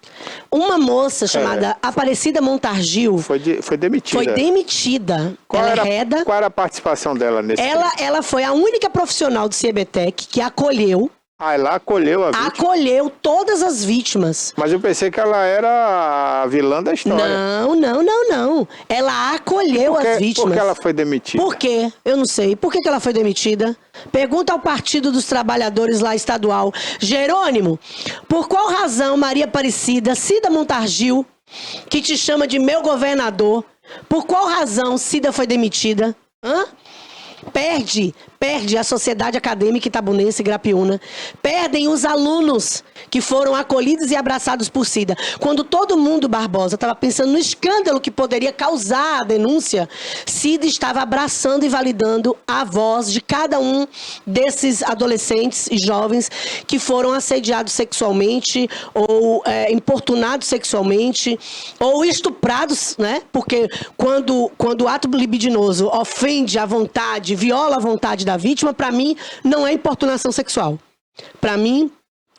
uma moça chamada Aparecida Montargil foi demitida. Foi demitida. Qual era a participação dela nesse caso? Ela foi a única profissional do CIEBTEC que acolheu. Ela acolheu a vítima? Acolheu todas as vítimas. Mas eu pensei que ela era a vilã da história. Não. Ela acolheu as vítimas. Por que ela foi demitida? Por quê? Eu não sei. Por que ela foi demitida? Pergunta ao Partido dos Trabalhadores lá estadual. Jerônimo, por qual razão Maria Aparecida, Cida Montargil, que te chama de meu governador, por qual razão Cida foi demitida? Perde a sociedade acadêmica itabunense e Grapiúna. Perdem os alunos que foram acolhidos e abraçados por Cida. Quando todo mundo, Barbosa, estava pensando no escândalo que poderia causar a denúncia, Cida estava abraçando e validando a voz de cada um desses adolescentes e jovens que foram assediados sexualmente ou importunados sexualmente ou estuprados, né? Porque quando o ato libidinoso ofende a vontade, viola a vontade da vítima, para mim, não é importunação sexual. Para mim,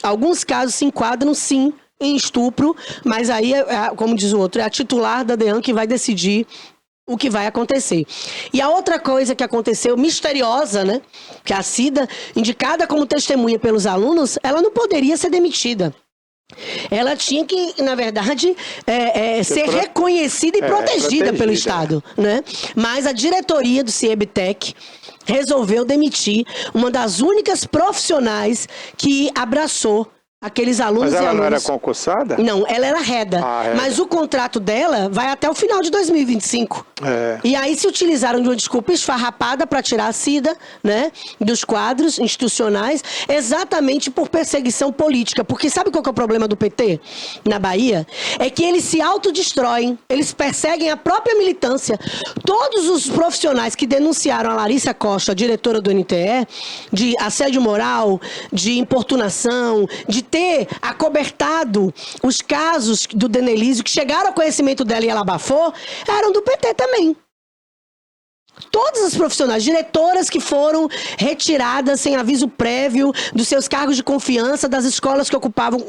alguns casos se enquadram, sim, em estupro, mas aí, como diz o outro, é a titular da DEAN que vai decidir o que vai acontecer. E a outra coisa que aconteceu, misteriosa, né? Que a Cida, indicada como testemunha pelos alunos, ela não poderia ser demitida. Ela tinha que, na verdade, ser reconhecida e protegida pelo Estado, né? Mas a diretoria do CIEBTEC resolveu demitir uma das únicas profissionais que abraçou aqueles alunos e alunas. Mas ela não era concursada? Não, ela era reda. Mas o contrato dela vai até o final de 2025. E aí se utilizaram de uma desculpa esfarrapada para tirar a Cida, né, dos quadros institucionais, exatamente por perseguição política. Porque sabe qual que é o problema do PT na Bahia? É que eles se autodestroem, eles perseguem a própria militância. Todos os profissionais que denunciaram a Larissa Costa, diretora do NTE, de assédio moral, de importunação, de ter acobertado os casos do Denelísio, que chegaram ao conhecimento dela e ela abafou, eram do PT também. Todas as profissionais, diretoras que foram retiradas sem aviso prévio dos seus cargos de confiança das escolas que ocupavam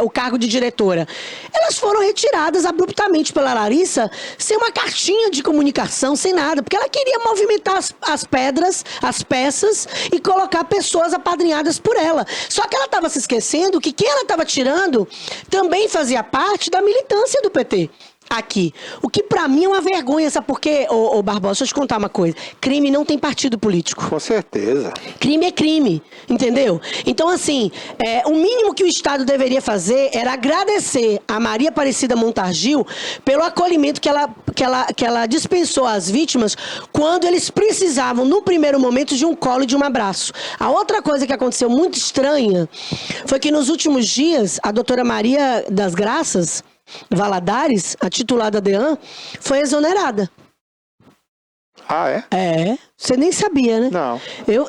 o cargo de diretora. Elas foram retiradas abruptamente pela Larissa, sem uma cartinha de comunicação, sem nada, porque ela queria movimentar as pedras, as peças e colocar pessoas apadrinhadas por ela. Só que ela estava se esquecendo que quem ela estava tirando também fazia parte da militância do PT. aqui. O que pra mim é uma vergonha, sabe por quê, ô Barbosa? Deixa eu te contar uma coisa. Crime não tem partido político. Com certeza. Crime é crime, entendeu? Então, assim, o mínimo que o Estado deveria fazer era agradecer a Maria Aparecida Montargil pelo acolhimento que ela dispensou às vítimas quando eles precisavam, no primeiro momento, de um colo e de um abraço. A outra coisa que aconteceu muito estranha foi que nos últimos dias, a doutora Maria das Graças Valadares, a titular da DEAN, foi exonerada. Ah, é? É, você nem sabia, né? Não.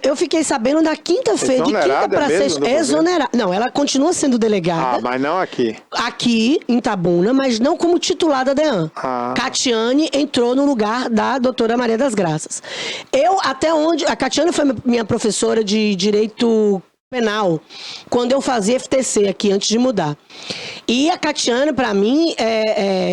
Eu fiquei sabendo na quinta-feira, de quinta Exonerada para mesmo sexta. do Exonerada. Não, ela continua sendo delegada. Ah, mas não aqui. Aqui, em Tabuna, mas não como titular da DEAN. Ah. Catiane entrou no lugar da doutora Maria das Graças. A Catiane foi minha professora de Direito Penal, quando eu fazia FTC aqui, antes de mudar. E a Catiane, pra mim,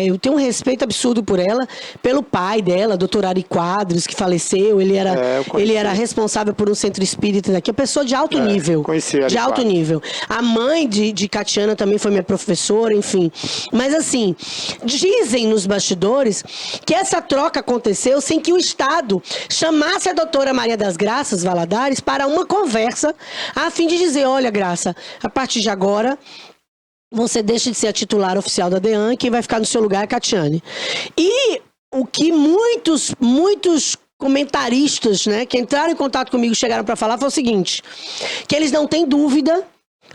eu tenho um respeito absurdo por ela, pelo pai dela, doutor Ari Quadros, que faleceu, ele era responsável por um centro espírita daqui, a pessoa de alto nível. Conheci de alto nível. A mãe de Catiana também foi minha professora, enfim. Mas assim, dizem nos bastidores que essa troca aconteceu sem que o Estado chamasse a doutora Maria das Graças Valadares para uma conversa, a fim de dizer, olha, Graça, a partir de agora, você deixa de ser a titular oficial da DEAN e quem vai ficar no seu lugar é a Catiane. E o que muitos comentaristas, né, que entraram em contato comigo, chegaram para falar, foi o seguinte, que eles não têm dúvida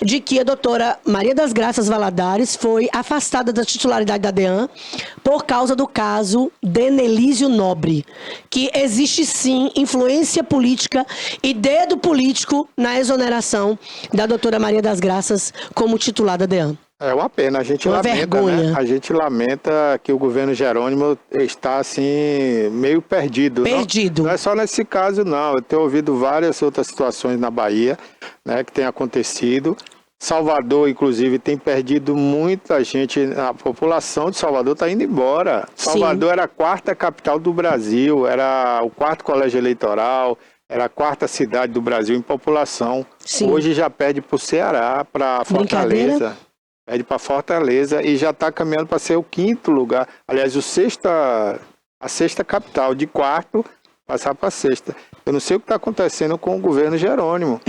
de que a doutora Maria das Graças Valadares foi afastada da titularidade da DEAN por causa do caso Denelísio Nobre, que existe sim influência política e dedo político na exoneração da doutora Maria das Graças como titular da DEAN. É uma pena, a gente Uma lamenta, vergonha. né? A gente lamenta que o governo Jerônimo está, assim, meio perdido. Perdido. Não é só nesse caso, não. Eu tenho ouvido várias outras situações na Bahia, né, que tem acontecido. Salvador, inclusive, tem perdido muita gente. A população de Salvador está indo embora. Salvador era a 4ª capital do Brasil, era o 4º colégio eleitoral, era a 4ª cidade do Brasil em população. Sim. Hoje já perde para o Ceará, para Fortaleza. Pede para Fortaleza e já está caminhando para ser o 5º lugar. Aliás, a 6ª capital, de 4º, passar para a 6ª. Eu não sei o que está acontecendo com o governo Jerônimo.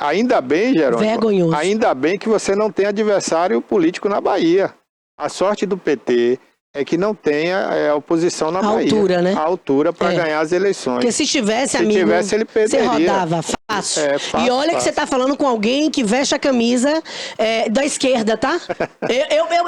Ainda bem, Jerônimo, vergonhoso. Ainda bem que você não tem adversário político na Bahia. A sorte do PT é que não tenha oposição na Bahia. Altura, né? A altura para ganhar as eleições. Porque se tivesse, amigo, ele perderia. você rodava fácil. Fácil. E olha que você tá falando com alguém que veste a camisa da esquerda, tá?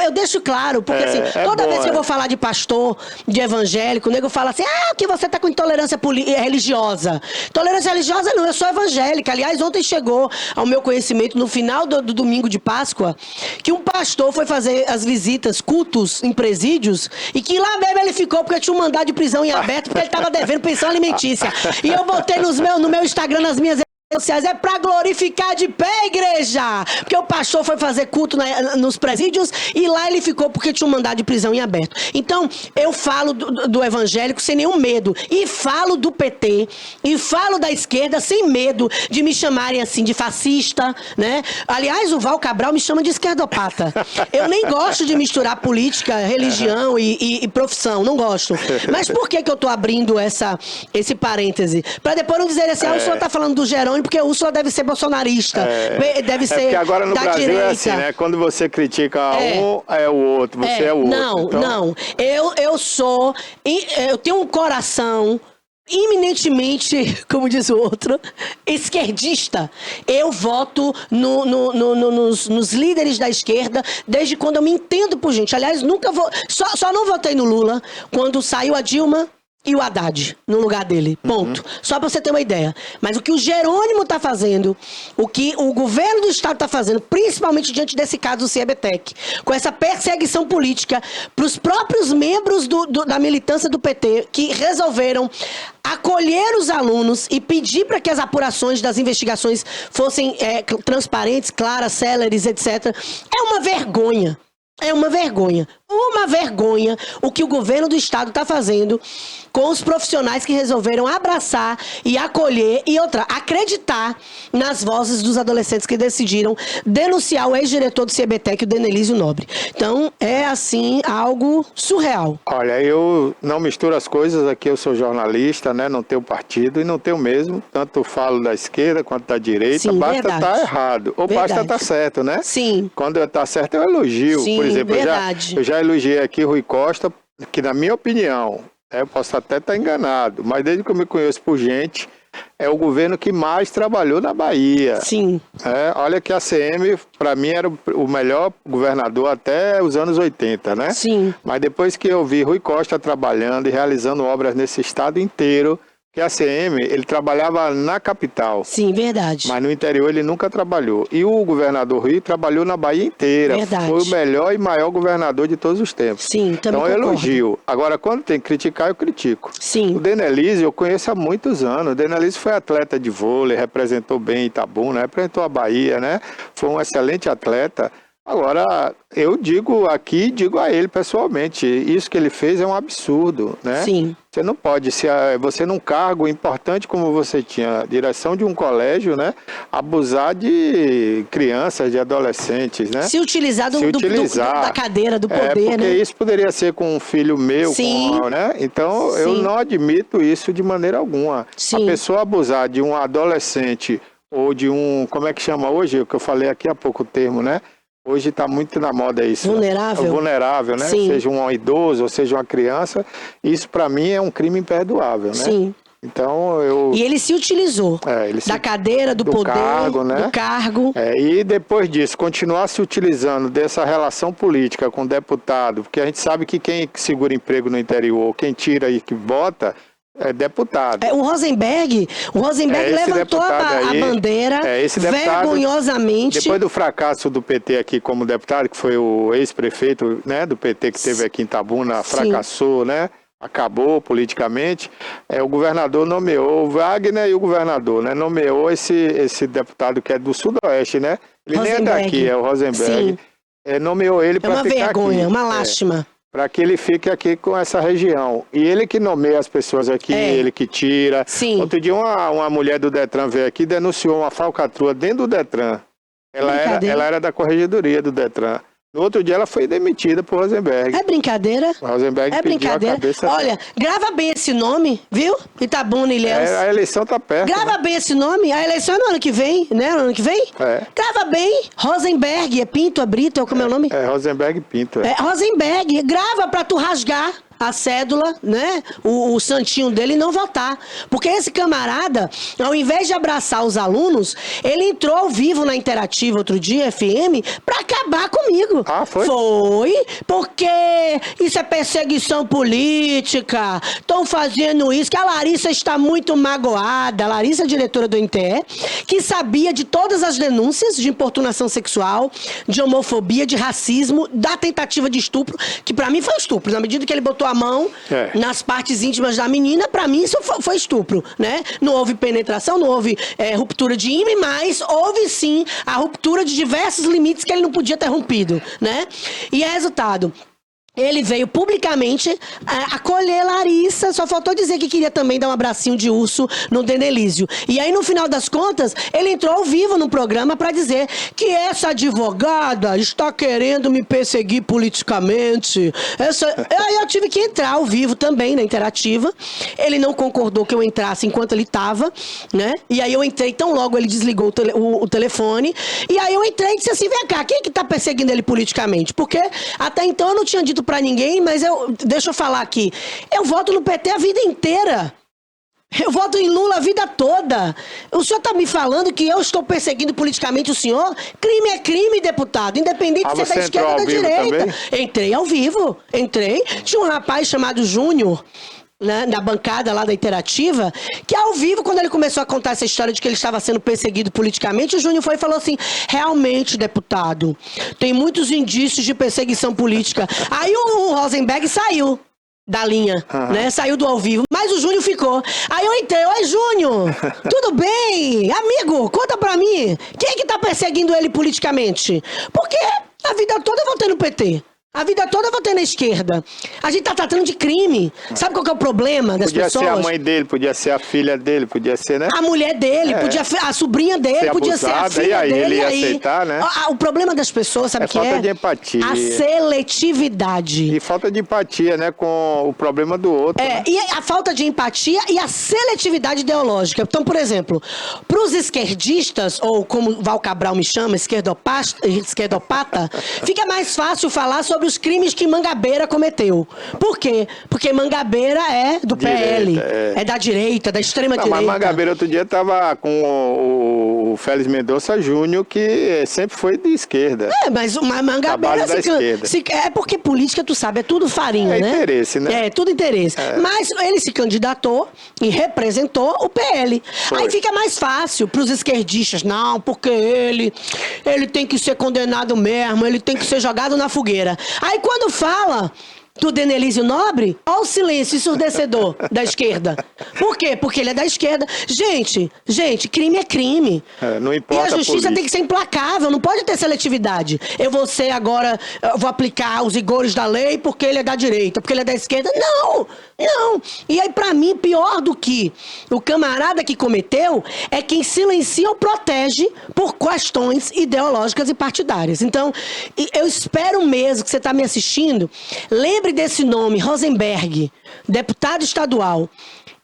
eu deixo claro, porque assim, toda vez que eu vou falar de pastor, de evangélico, o nego fala assim, que você tá com intolerância religiosa. Intolerância religiosa não, eu sou evangélica. Aliás, ontem chegou ao meu conhecimento, no final do domingo de Páscoa, que um pastor foi fazer as visitas, cultos em presídios, e que lá mesmo ele ficou porque tinha um mandado de prisão em aberto, porque ele estava devendo pensão alimentícia. E eu botei no meu Instagram, nas minhas redes sociais, é pra glorificar de pé, igreja! Porque o pastor foi fazer culto nos presídios e lá ele ficou porque tinha um mandado de prisão em aberto. Então, eu falo do evangélico sem nenhum medo. E falo do PT, e falo da esquerda sem medo de me chamarem assim de fascista, né? Aliás, o Val Cabral me chama de esquerdopata. Eu nem gosto de misturar política, religião e profissão, não gosto. Mas por que eu tô abrindo esse parêntese? Pra depois não dizer assim, o senhor tá falando do Jerônimo porque o Úrsula deve ser bolsonarista, deve ser porque agora no da Brasil direita. é assim, né? Quando você critica um, é o outro, você é o outro. Não, então... não. Eu tenho um coração eminentemente, como diz o outro, esquerdista. Eu voto nos líderes da esquerda desde quando eu me entendo por gente. Aliás, nunca vou... Só não votei no Lula quando saiu a Dilma e o Haddad no lugar dele, ponto. Só pra você ter uma ideia. Mas o que o Jerônimo tá fazendo, o que o governo do estado tá fazendo, principalmente diante desse caso do Ciebetec, com essa perseguição política pros próprios membros da militância do PT, que resolveram acolher os alunos e pedir para que as apurações das investigações fossem transparentes, claras, céleres, etc. É uma vergonha. É uma vergonha. Uma vergonha o que o governo do estado está fazendo com os profissionais que resolveram abraçar e acolher e acreditar nas vozes dos adolescentes que decidiram denunciar o ex-diretor do CBTEC, o Denelísio Nobre. Então, é assim, algo surreal. Olha, eu não misturo as coisas, aqui eu sou jornalista, né? Não tenho partido e não tenho mesmo, tanto falo da esquerda quanto da direita, Sim, basta verdade. estar errado, ou Verdade. basta estar certo, né? Sim. Quando está certo eu elogio, Sim, por exemplo, verdade. eu já elogiei aqui Rui Costa, que na minha opinião, eu posso até estar enganado, mas desde que eu me conheço por gente, é o governo que mais trabalhou na Bahia. Sim. Olha que a ACM, para mim, era o melhor governador até os anos 80, né? Sim. Mas depois que eu vi Rui Costa trabalhando e realizando obras nesse estado inteiro, que a ACM, ele trabalhava na capital. Sim, verdade. Mas no interior ele nunca trabalhou. E o governador Rui trabalhou na Bahia inteira. Verdade. Foi o melhor e maior governador de todos os tempos. Sim, também então eu concordo. elogio. Agora, quando tem que criticar, eu critico. Sim. O Denelísio eu conheço há muitos anos. O Denelísio foi atleta de vôlei, representou bem Itabuna, representou a Bahia, né? Foi um excelente atleta. Agora, eu digo aqui, digo a ele pessoalmente, isso que ele fez é um absurdo, né? Sim. Você não pode, você num cargo importante como você tinha, direção de um colégio, né? Abusar de crianças, de adolescentes, né? Se utilizar, da cadeira, do poder, porque né? isso poderia ser com um filho meu, Sim. né? Então, Sim. eu não admito isso de maneira alguma. Sim. A pessoa abusar de um adolescente ou de um, como é que chama hoje, o que eu falei aqui há pouco termo, né? Hoje está muito na moda isso. Vulnerável. Vulnerável, né? Sim. Seja um idoso ou seja uma criança. Isso, para mim, é um crime imperdoável, né? Sim. Então, eu... E ele se utilizou da cadeira, do poder, cargo, né? do cargo. E depois disso, continuar se utilizando dessa relação política com o deputado, porque a gente sabe que quem segura emprego no interior, quem tira e que bota... é deputado. O Rosenberg levantou a bandeira esse deputado, vergonhosamente. Depois do fracasso do PT aqui como deputado, que foi o ex-prefeito, né, do PT que esteve aqui em Itabuna, fracassou, né? Acabou politicamente. O governador nomeou, o Wagner e o governador, né? Nomeou esse deputado que é do Sudoeste, né? Ele nem é daqui, é o Rosenberg. Nomeou ele para ficar aqui. É uma vergonha, uma lástima. Para que ele fique aqui com essa região. E ele que nomeia as pessoas aqui, ele que tira. Sim. Outro dia uma mulher do Detran veio aqui e denunciou uma falcatrua dentro do Detran. Ela era da corregedoria do Detran. No outro dia ela foi demitida por Rosenberg. É brincadeira? O Rosenberg é pediu brincadeira. a cabeça. Olha, grava bem esse nome, viu? Itabuna e Ilhéus. A eleição tá perto. Grava bem esse nome. A eleição é no ano que vem, né? No ano que vem? Grava bem. Rosenberg, é Pinto, é Brito, como é o nome? Rosenberg Pinto. Rosenberg. Grava pra tu rasgar a cédula, né? O santinho dele e não votar. Porque esse camarada, ao invés de abraçar os alunos, ele entrou ao vivo na Interativa outro dia, FM, pra acabar comigo. Ah, foi? Foi, porque isso é perseguição política, estão fazendo isso, que a Larissa está muito magoada, a Larissa, diretora do NTE, que sabia de todas as denúncias de importunação sexual, de homofobia, de racismo, da tentativa de estupro, que pra mim foi estupro, na medida que ele botou a mão nas partes íntimas da menina, pra mim isso foi estupro, né? Não houve penetração, não houve ruptura de ímã, mas houve sim a ruptura de diversos limites que ele não podia ter rompido, né? E resultado, ele veio publicamente acolher Larissa, só faltou dizer que queria também dar um abracinho de urso no Denelísio. E aí, no final das contas, ele entrou ao vivo no programa para dizer que essa advogada está querendo me perseguir politicamente. Aí eu tive que entrar ao vivo também na Interativa. Ele não concordou que eu entrasse enquanto ele estava, né? E aí eu entrei, tão logo ele desligou o telefone. E aí eu entrei e disse assim, vem cá, quem é que tá perseguindo ele politicamente? Porque até então eu não tinha dito pra ninguém, mas deixa eu falar aqui. Eu voto no PT a vida inteira. Eu voto em Lula a vida toda. O senhor está me falando que eu estou perseguindo politicamente o senhor? Crime é crime, deputado. Independente de ser da esquerda ou da direita. Também? Entrei ao vivo. Tinha um rapaz chamado Júnior, né, na bancada lá da Interativa, que ao vivo, quando ele começou a contar essa história de que ele estava sendo perseguido politicamente, o Júnior foi e falou assim, realmente, deputado, tem muitos indícios de perseguição política. Aí o Rosenberg saiu da linha, né? Saiu do ao vivo, mas o Júnior ficou. Aí eu entrei, oi Júnior, tudo bem? Amigo, conta pra mim, quem é que tá perseguindo ele politicamente? Porque a vida toda eu votei no PT. A vida toda eu votei na esquerda. A gente tá tratando de crime. Sabe qual que é o problema das pessoas? Podia ser a mãe dele, podia ser a filha dele, podia ser, né? A mulher dele, podia a sobrinha dele, ser podia abusada, ser a filha e aí, dele. ele ia aceitar, né? O problema das pessoas, sabe o que é? Falta de empatia. A seletividade. E falta de empatia, né, com o problema do outro. Né? E a falta de empatia e a seletividade ideológica. Então, por exemplo, para os esquerdistas, ou como Val Cabral me chama, esquerdopata, fica mais fácil falar sobre os crimes que Mangabeira cometeu. Por quê? Porque Mangabeira é do PL, é da direita, da extrema-direita. Mas Mangabeira outro dia estava com o Félix Mendonça Júnior, que sempre foi de esquerda. Mas uma Mangabeira é porque política, tu sabe, é tudo farinha, né? É interesse, né? É, tudo interesse. Mas ele se candidatou e representou o PL. Foi. Aí fica mais fácil para os esquerdistas. Não, porque ele tem que ser condenado mesmo, ele tem que ser jogado na fogueira. Aí quando fala do Denelísio Nobre, olha o silêncio ensurdecedor da esquerda. Por quê? Porque ele é da esquerda. Gente, crime é crime. Não importa. E a justiça tem que ser implacável, não pode ter seletividade. Eu vou aplicar os rigores da lei porque ele é da direita, porque ele é da esquerda. Não! E aí, pra mim, pior do que o camarada que cometeu é quem silencia ou protege por questões ideológicas e partidárias. Então, eu espero mesmo que você está me assistindo, lembre desse nome, Rosenberg, deputado estadual.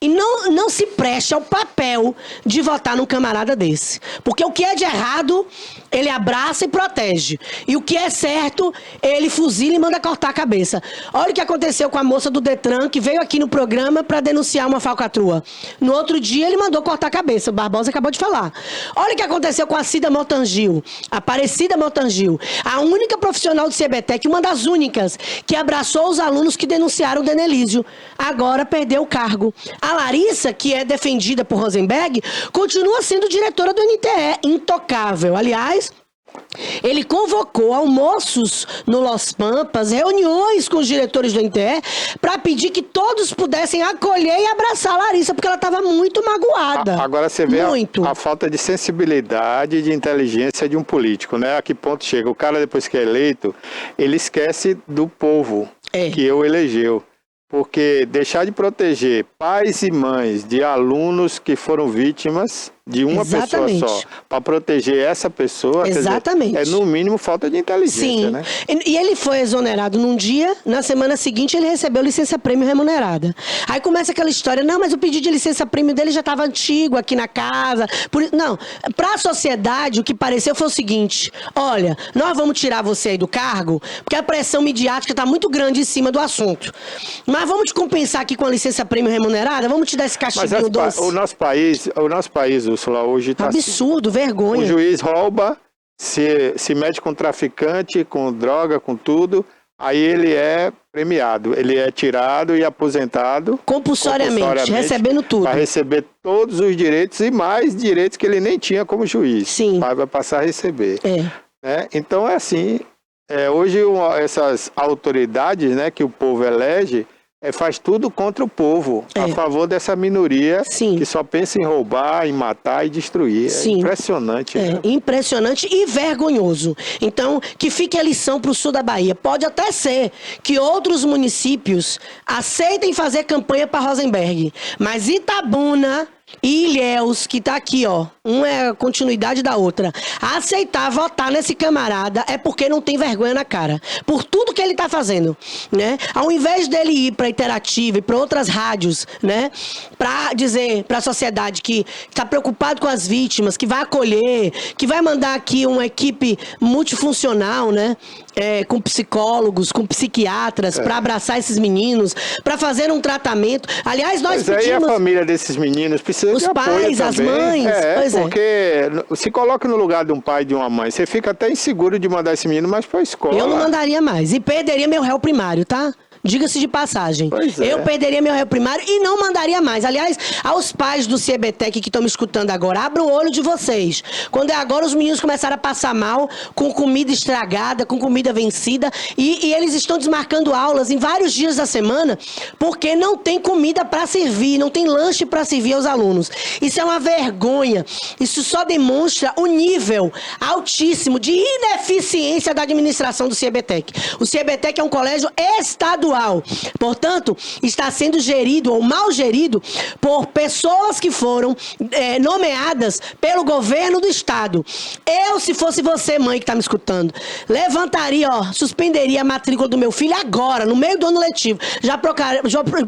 E não se preste ao papel de votar num camarada desse. Porque o que é de errado, ele abraça e protege. E o que é certo, ele fuzila e manda cortar a cabeça. Olha o que aconteceu com a moça do Detran, que veio aqui no programa para denunciar uma falcatrua. No outro dia, ele mandou cortar a cabeça. O Barbosa acabou de falar. Olha o que aconteceu com a Cida Motangil, a Aparecida Motangil. A única profissional do CBTEC, uma das únicas, que abraçou os alunos que denunciaram o Denelísio. Agora perdeu o cargo. A Larissa, que é defendida por Rosenberg, continua sendo diretora do NTE, intocável. Aliás, ele convocou almoços no Los Pampas, reuniões com os diretores do NTE, para pedir que todos pudessem acolher e abraçar a Larissa, porque ela estava muito magoada. Agora você vê a falta de sensibilidade e de inteligência de um político, né? A que ponto chega? O cara, depois que é eleito, ele esquece do povo que o elegeu. Porque deixar de proteger pais e mães de alunos que foram vítimas de uma pessoa só, para proteger essa pessoa, exatamente, quer dizer, é no mínimo falta de inteligência, né? E ele foi exonerado num dia, na semana seguinte ele recebeu licença-prêmio remunerada. Aí começa aquela história, não, mas o pedido de licença-prêmio dele já estava antigo aqui na casa. Não, para a sociedade o que pareceu foi o seguinte, olha, nós vamos tirar você aí do cargo, porque a pressão midiática está muito grande em cima do assunto. Mas vamos te compensar aqui com a licença-prêmio remunerada, vamos te dar esse castiguinho doce. O nosso país, Úrsula, hoje está absurdo, vergonha. O juiz rouba, se mete com traficante, com droga, com tudo, aí ele é premiado, ele é tirado e aposentado compulsoriamente recebendo tudo. Vai receber todos os direitos e mais direitos que ele nem tinha como juiz. Sim. Vai passar a receber. Né? Então é assim, hoje essas autoridades, né, que o povo elege, faz tudo contra o povo, a favor dessa minoria que só pensa em roubar, em matar e destruir. É impressionante. Né? Impressionante e vergonhoso. Então, que fique a lição para o sul da Bahia. Pode até ser que outros municípios aceitem fazer campanha para Rosenberg, mas Itabuna e Ilhéus, que tá aqui, ó, uma é a continuidade da outra, aceitar votar nesse camarada é porque não tem vergonha na cara, por tudo que ele tá fazendo, né? Ao invés dele ir pra Interativa e pra outras rádios, né, pra dizer pra sociedade que tá preocupado com as vítimas, que vai acolher, que vai mandar aqui uma equipe multifuncional, né, com psicólogos, com psiquiatras, pra abraçar esses meninos, pra fazer um tratamento. Aliás, nós pedimos... Aí a família desses meninos precisa os de pais, apoio as também. mães. Porque se coloca no lugar de um pai e de uma mãe, você fica até inseguro de mandar esse menino mais pra escola. Eu não mandaria mais. E perderia meu réu primário, tá? Diga-se de passagem. Pois é. Eu perderia meu réu primário e não mandaria mais. Aliás, aos pais do CIEBTEC que estão me escutando agora, abram o olho de vocês. Quando é agora, os meninos começaram a passar mal, com comida estragada, com comida vencida, e eles estão desmarcando aulas em vários dias da semana, porque não tem comida para servir, não tem lanche para servir aos alunos. Isso é uma vergonha. Isso só demonstra o nível altíssimo de ineficiência da administração do CIEBTEC. O CIEBTEC é um colégio estadual. Portanto, está sendo gerido ou mal gerido por pessoas que foram nomeadas pelo governo do estado. Eu, se fosse você, mãe que está me escutando, levantaria, suspenderia a matrícula do meu filho agora, no meio do ano letivo. Já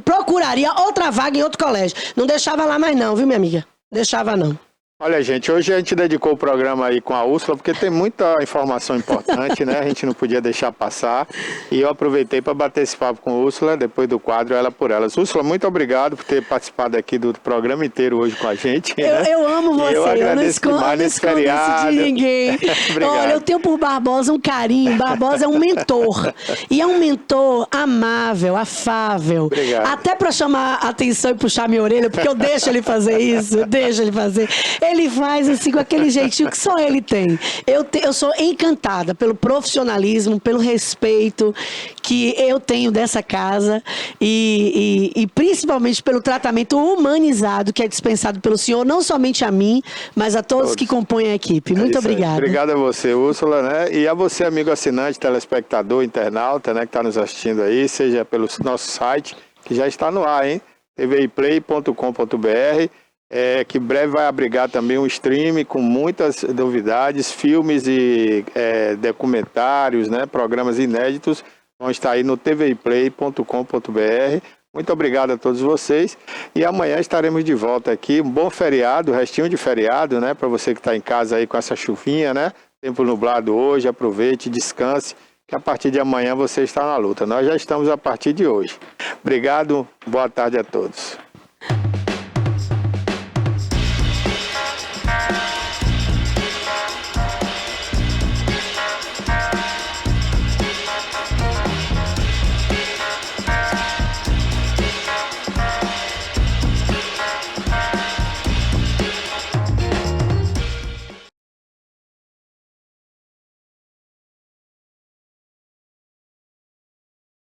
procuraria outra vaga em outro colégio. Não deixava lá mais não, viu, minha amiga? Deixava não. Olha, gente, hoje a gente dedicou o programa aí com a Úrsula, porque tem muita informação importante, né? A gente não podia deixar passar. E eu aproveitei para bater esse papo com a Úrsula, depois do quadro Ela por Elas. Úrsula, muito obrigado por ter participado aqui do programa inteiro hoje com a gente. Eu amo você, eu agradeço não escondo, demais nesse feriado. Isso de ninguém. Olha, eu tenho por Barbosa um carinho. Barbosa é um mentor. E é um mentor amável, afável. Obrigado. Até para chamar a atenção e puxar minha orelha, porque eu deixo ele fazer isso, eu deixo ele fazer. Ele faz assim com aquele jeitinho que só ele tem. Eu sou encantada pelo profissionalismo, pelo respeito que eu tenho dessa casa e principalmente pelo tratamento humanizado que é dispensado pelo senhor, não somente a mim, mas a todos que compõem a equipe. Muito obrigada. Obrigado a você, Úrsula, né? E a você, amigo assinante, telespectador, internauta, né, que está nos assistindo aí, seja pelo nosso site, que já está no ar, hein? tviplay.com.br. Que breve vai abrigar também um stream com muitas novidades, filmes e documentários, né, programas inéditos, vão estar aí no tviplay.com.br. Muito obrigado a todos vocês e amanhã estaremos de volta aqui. Um bom feriado, restinho de feriado, né, para você que está em casa aí com essa chuvinha, né, tempo nublado hoje, aproveite, descanse, que a partir de amanhã você está na luta. Nós já estamos a partir de hoje. Obrigado, boa tarde a todos.